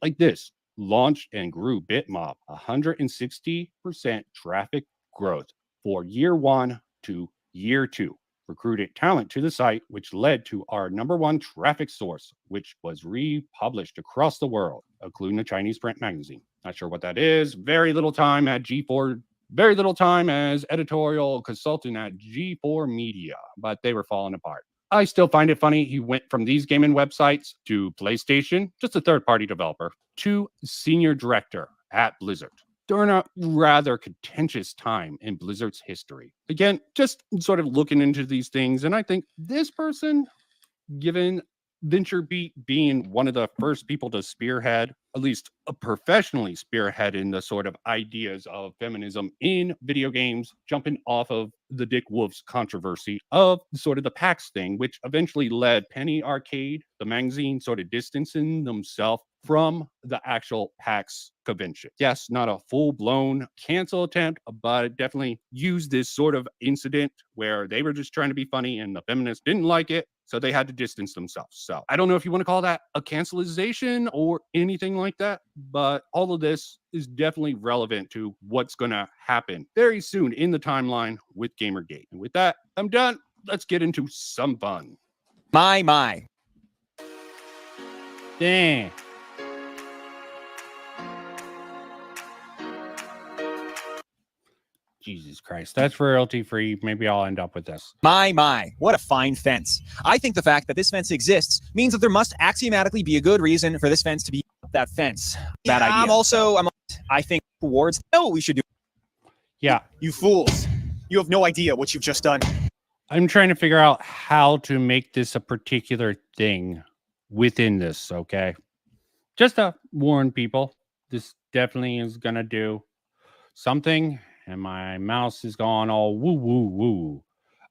like this. Launched and grew Bitmob 160% traffic growth for year 1 to year 2. Recruited talent to the site, which led to our #1 traffic source, which was republished across the world, including a Chinese print magazine. Not sure what that is. Very little time at G4. Very little time as editorial consultant at G4 Media, but they were falling apart. I still find it funny he went from these gaming websites to PlayStation, just a third-party developer, to senior director at Blizzard during a rather contentious time in Blizzard's history. Again, just sort of looking into these things, and I think this person, given Venture Beat being one of the first people to spearhead, at least professionally spearhead in the sort of ideas of feminism in video games, jumping off of the Dickwolves controversy of sort of the PAX thing, which eventually led Penny Arcade, the magazine, sort of distancing themselves from the actual PAX convention. Yes, not a full-blown cancel attempt, but it definitely used this sort of incident where they were just trying to be funny and the feminists didn't like it, so they had to distance themselves. So I don't know if you want to call that a cancelization or anything like that, but all of this is definitely relevant to what's going to happen very soon in the timeline with Gamergate. And with that, I'm done. Let's get into some fun. My. Dang. Jesus Christ, that's royalty free. Maybe I'll end up with this. My, what a fine fence. I think the fact that this fence exists means that there must axiomatically be a good reason for this fence to be that fence. Bad idea. I think awards, we should do. Yeah. You fools. You have no idea what you've just done. I'm trying to figure out how to make this a particular thing within this, okay? Just to warn people, this definitely is going to do something. And my mouse is gone all woo.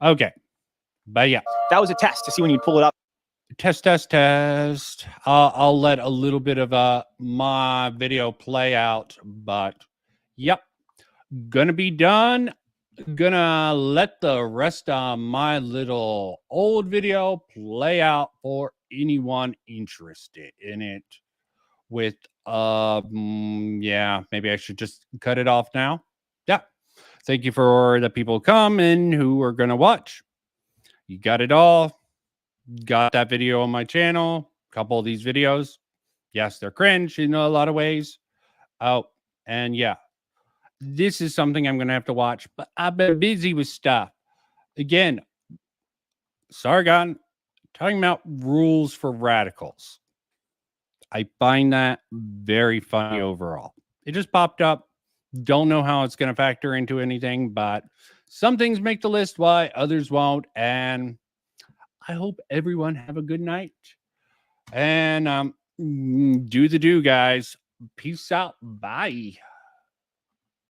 Okay. But yeah. That was a test to see when you pull it up. Test. I'll let a little bit of my video play out. But yep. Gonna be done. Gonna let the rest of my little old video play out for anyone interested in it. With, yeah, maybe I should just cut it off now. Yeah. Thank you for the people coming who are going to watch. You got it all. Got that video on my channel. A couple of these videos. Yes, they're cringe in a lot of ways. Oh, and yeah. This is something I'm going to have to watch, but I've been busy with stuff. Again, Sargon, talking about rules for radicals. I find that very funny overall. It just popped up. Don't know how it's going to factor into anything, but some things make the list, why others won't. And I hope everyone have a good night. And do the do, guys. Peace out. Bye.